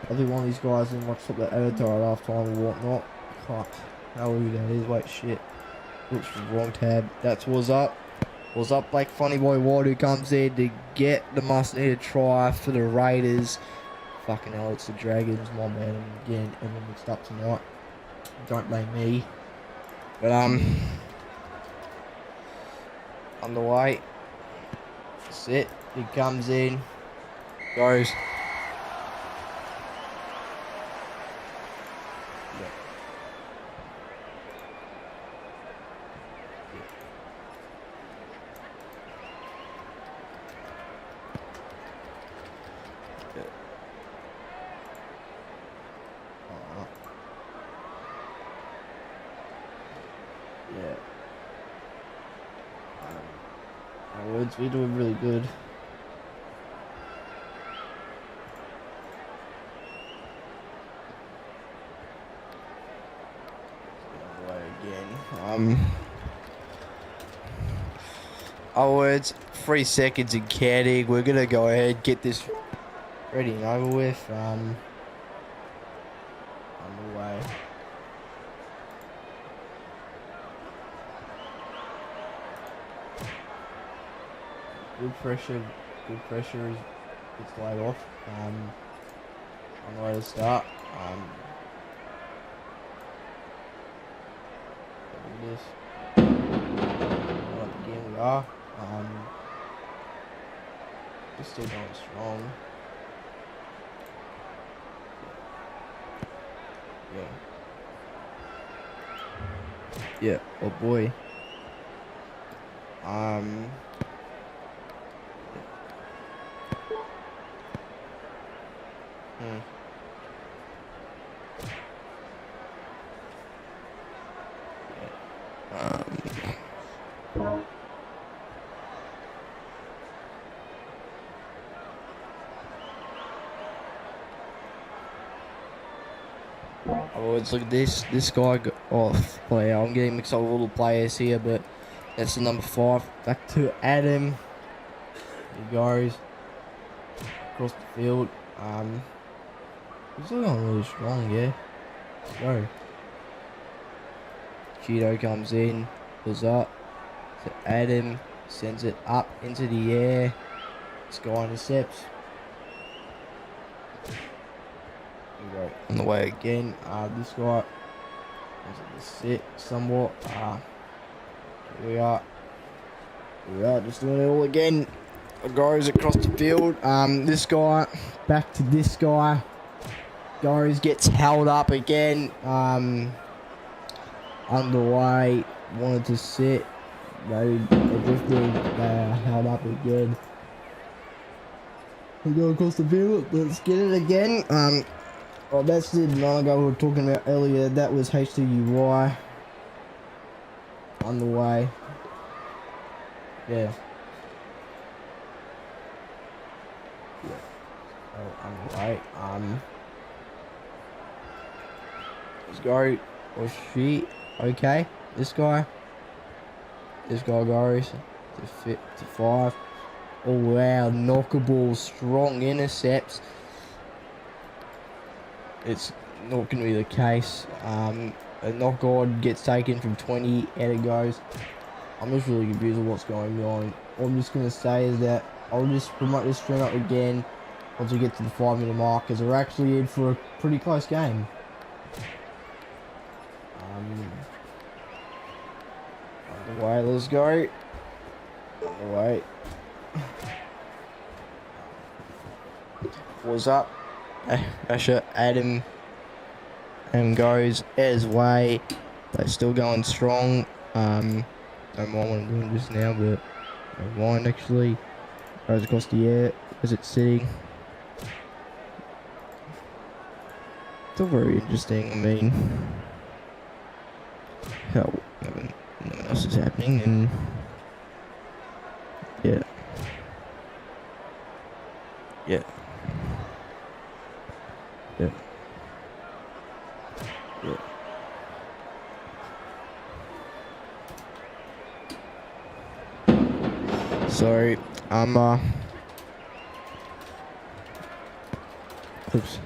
I think one of these guys in what's up the editor at half time or whatnot. Can't tell who that is. Wait, shit. Oops, wrong tab. That's what's up. What's up, Black Funny Boy Ward, who comes in to get the must-needed try for the Raiders. Fucking hell, it's the Dragons, my man. Again, everyone mixed up tonight. Don't blame me. But on the way. That's it. He comes in. Goes. We're doing really good. Again. Onwards, 3 seconds in caddy. We're gonna go ahead, get this ready and over with. On the way. Good pressure is gets laid off. On the way to start. This. Again we are. We're still going strong. Yeah. Oh boy. Oh, let's look at this. This guy got off player. I'm getting mixed up with all the players here, but that's the number 5. Back to Adam. He goes across the field. He's looking really strong, yeah. Let's go. Cheeto comes in, pulls up to Adam, sends it up into the air. This guy intercepts. Go on the way again. This guy is at the sit somewhat. Here we are. Just doing it all again. Goes across the field. This guy back to this guy. Goes gets held up again. Underway. Wanted to sit. They drifted. They are held up again. We go across the field. Let's get it again. Well, that's the logo we were talking about earlier. That was HTUY. On the way. Yeah. Oh, on the way. Let's go. Oh, shit. Okay. This guy goes to 5. Oh, wow. Knockable. Strong intercepts. It's not going to be the case. A knock on gets taken from 20, and it goes. I'm just really confused with what's going on. All I'm just going to say is that I'll just promote this stream up again once we get to the 5-minute mark, because we're actually in for a pretty close game. On the way, let's go. On the way. What's up? Asher, Adam goes his way. They're still going strong. Don't mind what I'm doing just now, but don't mind actually. Goes across the air. Is it sitting? Still very interesting. I mean, hell, nothing else is happening, and yeah. Yeah. Sorry, oops.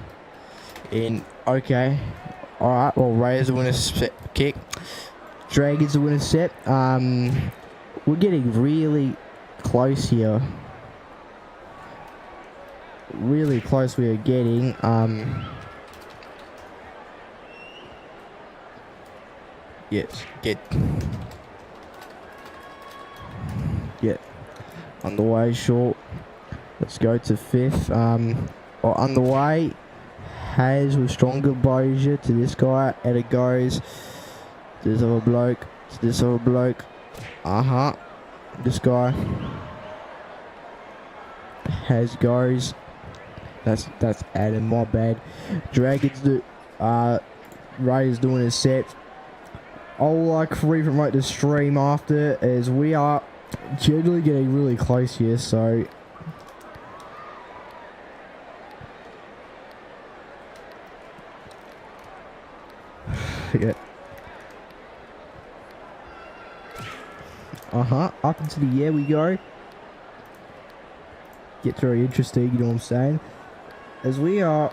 In, okay. Alright, well, Raiders win a set kick. Dragons win a set. We're getting really close here. Really close we are getting. Yes, get on the way, short. Let's go to 5th. Or on the way, Hayes with stronger exposure to this guy, and it goes to this other bloke, this guy. Hayes goes. That's Adam, my bad. Dragons do. Raiders doing a set. I'll re-promote the stream after, as we are generally getting really close here, so yeah. Up into the air we go. Gets very interesting, you know what I'm saying? As we are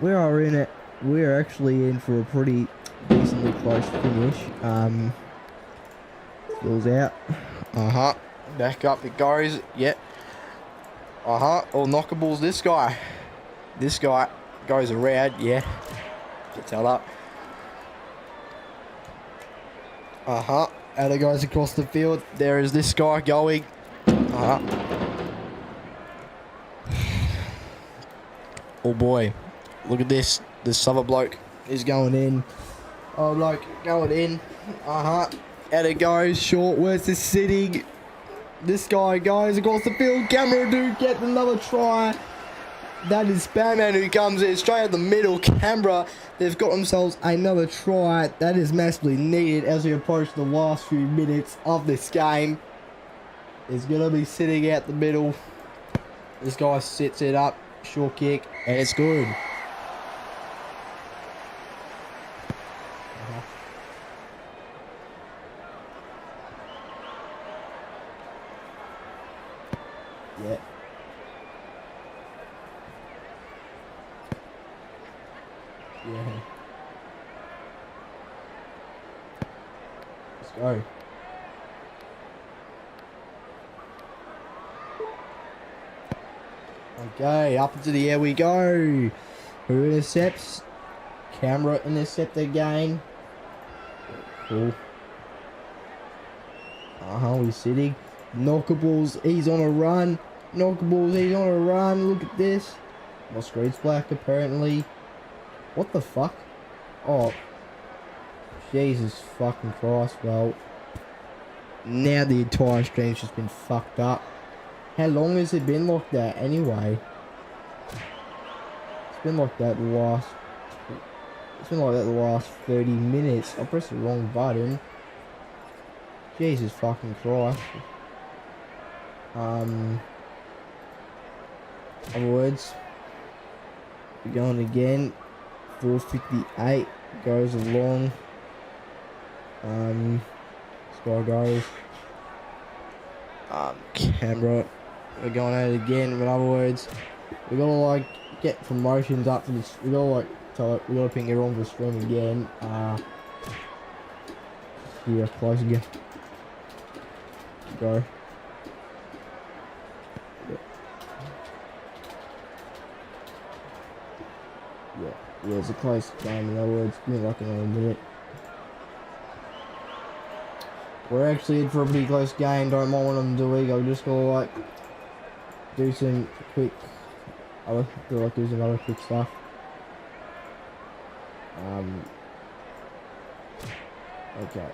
in it, we're actually in for a pretty decently close finish. Fills out. Back up it goes. Yep. All knockables. This guy goes around. Yeah. Gets held up. And it goes across the field. There is this guy going. Oh boy. Look at this. This other bloke is going in. Oh, bloke going in. And it goes short. Where's this sitting? This guy goes across the field. Canberra do get another try. That is Batman who comes in straight at the middle. Canberra, they've got themselves another try. That is massively needed as we approach the last few minutes of this game. It's going to be sitting out the middle. This guy sits it up. Short kick. And it's good. Yeah. Let's go. Okay, up into the air we go. Who intercepts? Camera intercept again. Cool. He's sitting. Knockables, he's on a run. Knockables, he's on a run. Look at this. My screen's black apparently. What the fuck? Oh. Jesus fucking Christ. Well, now the entire screen's just been fucked up. How long has it been like that anyway? It's been like that the last 30 minutes. I pressed the wrong button. Jesus fucking Christ. Other words. We're going again. 4:58 goes along. Sky goes. Camera. We're going at it again. In other words, we gotta like get promotions up for this. We gotta like tell it. We gotta ping everyone for the stream again. Yeah, close again. Go. Yeah, it's a close game. In other words, give me like another minute. We're actually in for a pretty close game. Don't mind what I'm doing. I'm just gonna like do some quick. Do some other quick stuff. Okay.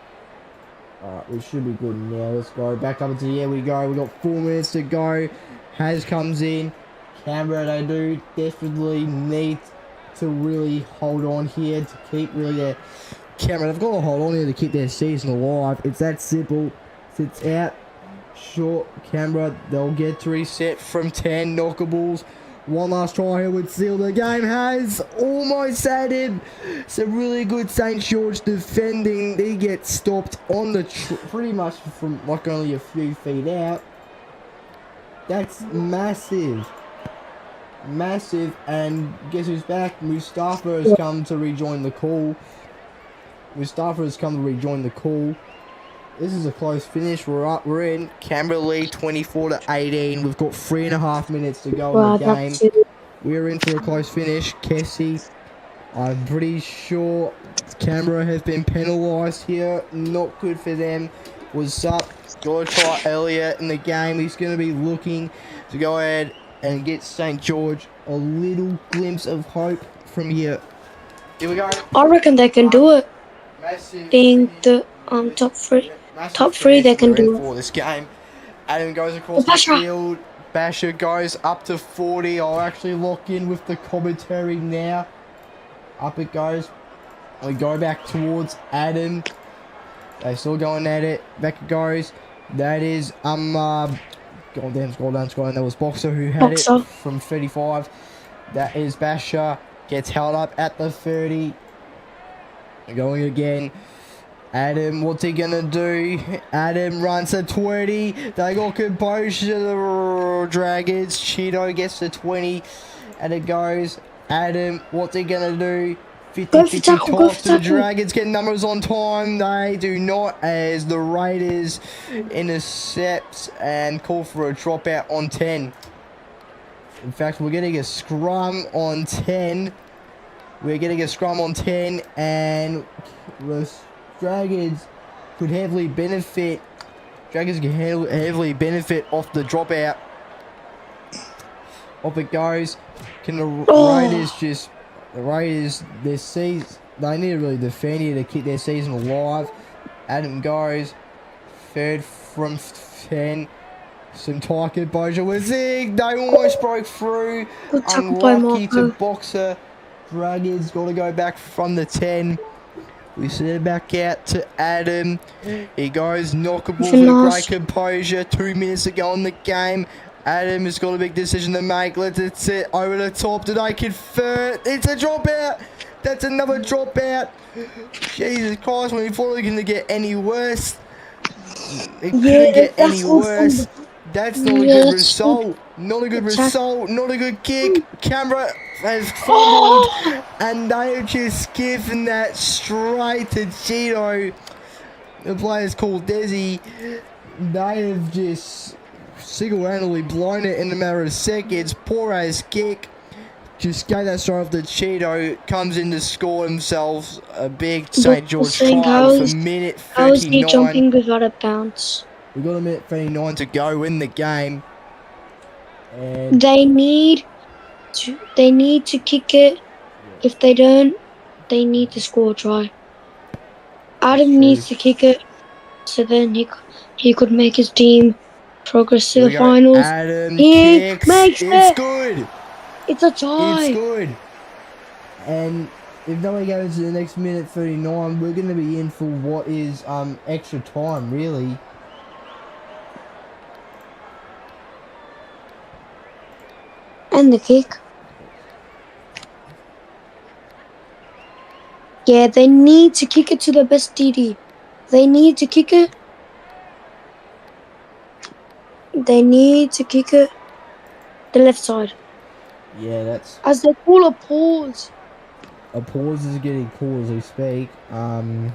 Alright, we should be good now. Let's go. Back up into the air we go. We got 4 minutes to go. Has comes in. Canberra, they do definitely need to really hold on here to keep really their Canberra. They've got to hold on here to keep their season alive. It's that simple. If it's out, short Canberra, they'll get to reset from 10 knockables. One last try here would seal the game. Has almost had him. It's a really good St George defending. He gets stopped on the pretty much from like only a few feet out. That's massive. Massive. And guess who's back? Mustafa has come to rejoin the call. Mustafa has come to rejoin the call. This is a close finish. We're in Canberra lead 24-18. We've got 3.5 minutes to go in the game. We're in for a close finish. Kessie, I'm pretty sure Canberra has been penalised here. Not good for them. Was up. Got a try earlier in the game. He's going to be looking to go ahead and get St George a little glimpse of hope from here. Here we go. I reckon they can do it. Being the top three. Top three, they can do it. For this game. Adam goes across the field. Basher goes up to 40. I'll actually lock in with the commentary now. Up it goes. We go back towards Adam. They're still going at it. Back it goes. That is scroll down. That was Boxer who had it from 35. That is Basher. Gets held up at the 30. Going again. Adam, what's he gonna do? Adam runs to 20. They got composure. The Dragons. Cheeto gets to 20. And it goes. Adam, what's he gonna do? 50-50 toss to the Dragons. Get numbers on time. They do not, as the Raiders intercepts and call for a dropout on 10. In fact, we're getting a scrum on 10. We're getting a scrum on 10, and the Dragons could heavily benefit. Dragons can heavily benefit off the dropout. Off it goes. Can the Raiders just? The Raiders, their season, they need to really defend here to keep their season alive. Adam goes. Third from 10. Some tight composure with Zig. They almost broke through. Unlucky to Boxer. Dragons got to go back from the 10. We send it back out to Adam. He goes knockable with great composure. 2 minutes to go in the game. Adam has got a big decision to make. Let's sit over the top. Did I convert? It's a dropout. That's another dropout. Jesus Christ, when we thought it was going to get any worse. It couldn't get any worse. That's not a Yeah, good that's good. result. Not a good Attack. result. Not a good kick. Canberra has fumbled, and they have just given that straight to Cheeto. The player's called Desi. They have just single-handedly blown it in a matter of seconds. Poor as kick. Just gave that straight off to Cheeto. Comes in to score himself a big But St George saying try with a minute how is he 39. jumping without a bounce? We've got a minute 39 to go in the game. And They need to kick it. If they don't, they need to score a try. Adam needs to kick it, so then he could make his team progress to here the we go. finals. Adam He kicks. makes It's it. good. It's a It's tie. good. And if nobody goes to the next minute 39, we're going to be in for what is extra time, really. And the kick. Yeah, they need to kick it to the best DD. They need to kick it. They need to kick it the left side. Yeah, that's As they call a pause. a pause is getting called as we speak. Pause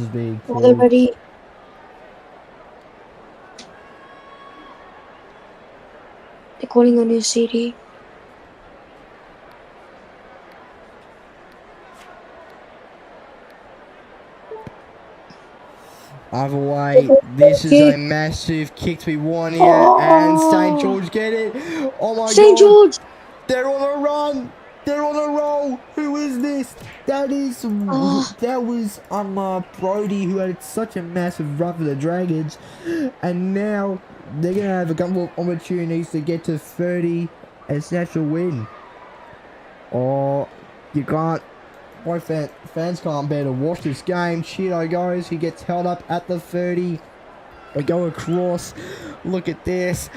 is being Are they called. ready? They're calling a new CD. Either way, this is a massive kick to be won here, and St George get it. Oh my St god! George. They're on a run. They're on a roll. Who is this? That was Brody, who had such a massive run for the Dragons, and now they're gonna have a couple of opportunities to get to 30 and snatch a win. Oh, you can't. My fans can't bear to watch this game. Cheeto goes. He gets held up at the 30. They go across. Look at this.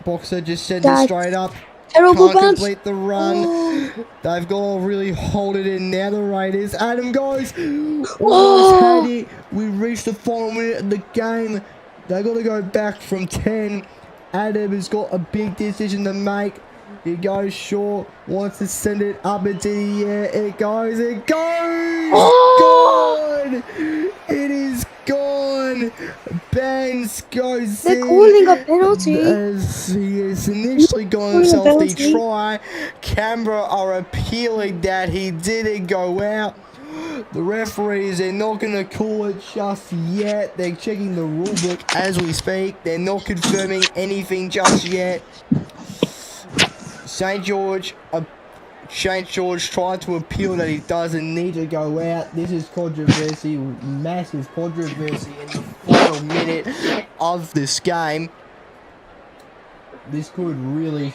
Boxer just sends it straight up. Terrible Can't bounce. complete the run. They've got to really hold it in now, the Raiders. Adam goes. Almost had it. We reached the final minute of the game. They got to go back from 10. Adam has got a big decision to make. He goes short, wants to send it up into the air. It goes, gone! It is gone! Banks goes They're calling a penalty. as he has initially got himself the try. Canberra are appealing that he didn't go out. The referees, they're not going to call it just yet. They're checking the rule book as we speak. They're not confirming anything just yet. St George tried to appeal that he doesn't need to go out. This is controversy, massive controversy in the final minute of this game. This could really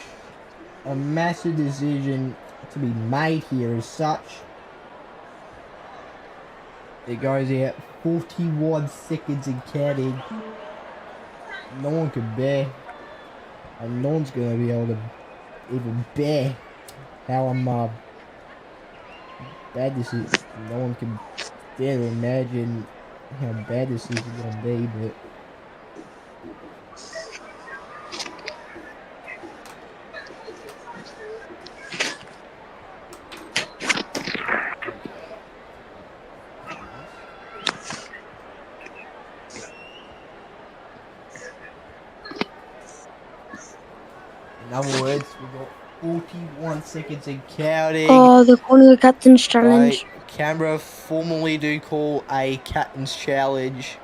a massive decision to be made here as such. It goes out 41 seconds and counting. No one can bear, and no one's going to be able to even bear how bad this is. No one can dare to imagine how bad this is going to be, but in other words, we got 41 seconds and counting. Oh, they're calling a captain's challenge. Canberra formally do call a captain's challenge.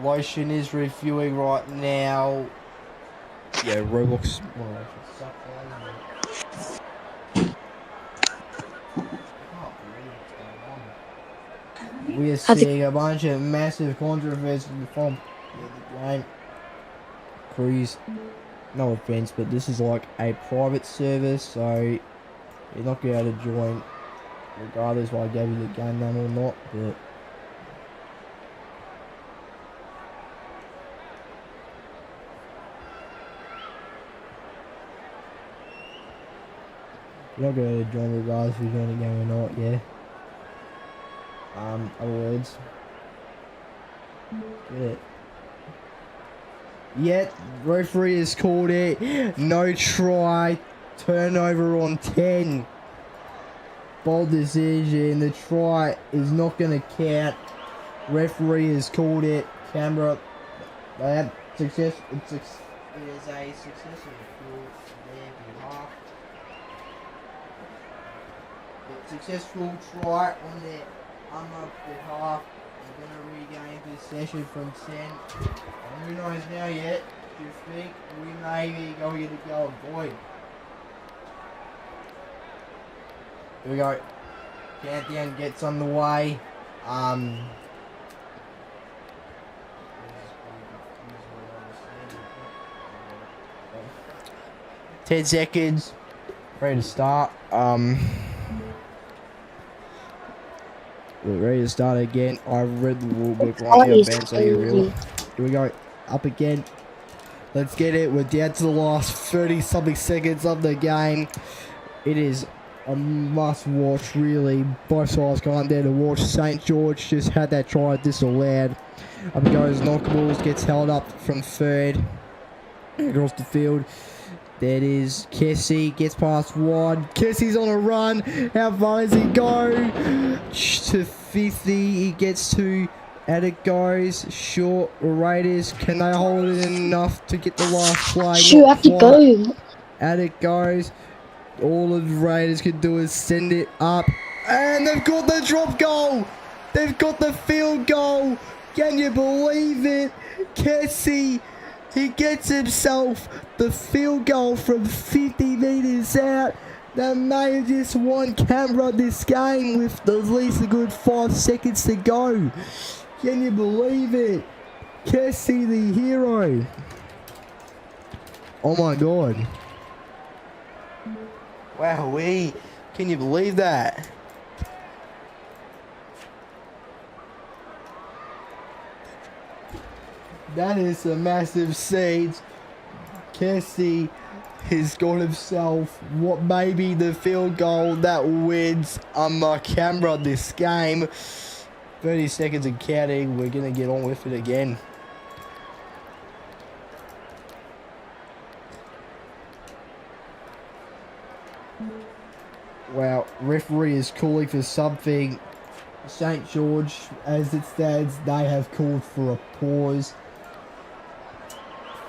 Lotion is reviewing right now. Yeah, Roblox. We are seeing a bunch of massive controversy from the game. Cruise. No offense, but this is like a private service, so you're not going to be able to join regardless whether I gave you the game name or not, but you're not going to join regardless if you join the game or not, yeah. Other words. Get it. Yet, referee has called it. No try. Turnover on 10. Bold decision. The try is not going to count. Referee has called it. Canberra. They had success. It is a successful call on their behalf. Successful try on their behalf. They're going to regain possession from 10. And who knows now yet? Do you think we may be going to go avoid? Here we go. Countdown gets underway. 10 seconds. Ready to start. We're ready to start again. I read the rule book right here, Ben, so you're real. Here we go. Up again. Let's get it. We're down to the last 30-something seconds of the game. It is a must-watch, really. Both sides going there to watch. St George just had that try disallowed. Up it goes. Knockables gets held up from third. Across the field. There it is. Kessie gets past one. Kessie's on a run. How far does he go? To 50. He gets to. And it goes. Short. Raiders. Can they hold it enough to get the last play? Shoot, have to go. And it goes. All the Raiders can do is send it up. And they've got the drop goal. They've got the field goal. Can you believe it? Kessie. He gets himself the field goal from 50 metres out. They may have just won Canberra this game with at least a good 5 seconds to go. Can you believe it? Kessie the hero. Oh my god. Wowee. Can you believe that? That is a massive siege. Kessie has got himself what may be the field goal that wins Canberra this game. 30 seconds and counting. We're going to get on with it again. Wow, referee is calling for something. St George, as it stands, they have called for a pause.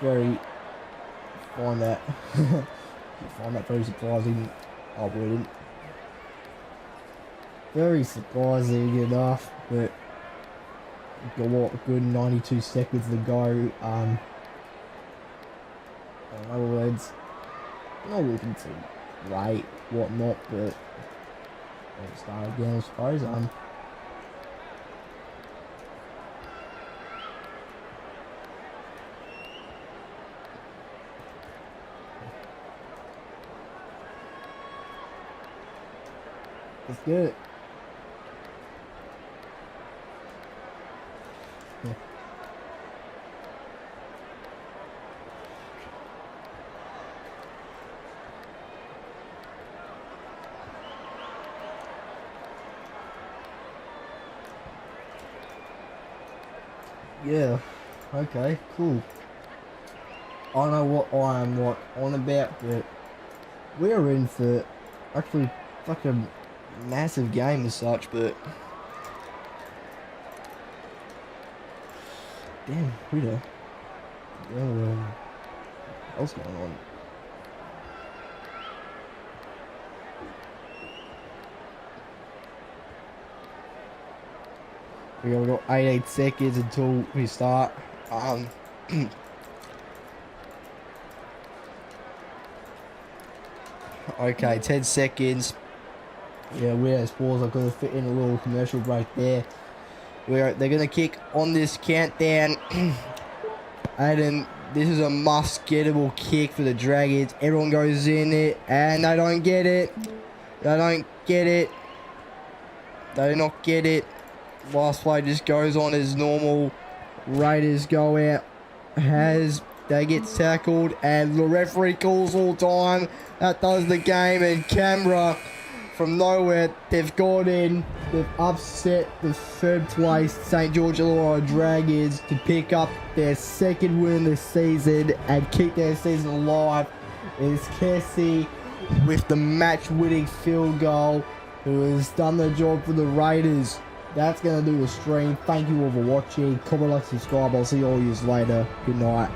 Find that very surprising. I wouldn't. Very surprising enough, but we've got what, a good 92 seconds to go. In other words, not looking to wait, whatnot, but let's start again, I suppose. Let's get it. Yeah. Okay, cool. I know what I am on about, but we're in for actually fucking massive game as such, but damn, Rita. What's going on? We've got 88 seconds until we start. Okay, 10 seconds. Yeah, we're at sports. I've got to fit in a little commercial break there. They're going to kick on this countdown. And then this is a must-gettable kick for the Dragons. Everyone goes in it, and they don't get it. They don't get it. They do not get it. Last play just goes on as normal. Raiders go out. They get tackled, and the referee calls all time. That does the game, and Canberra from nowhere, they've gone in, they've upset the third place St George-Illawarra Dragons to pick up their second win this season and keep their season alive. It's Kessie with the match-winning field goal who has done the job for the Raiders. That's going to do the stream. Thank you all for watching. Comment, like, subscribe. I'll see all you later. Good night.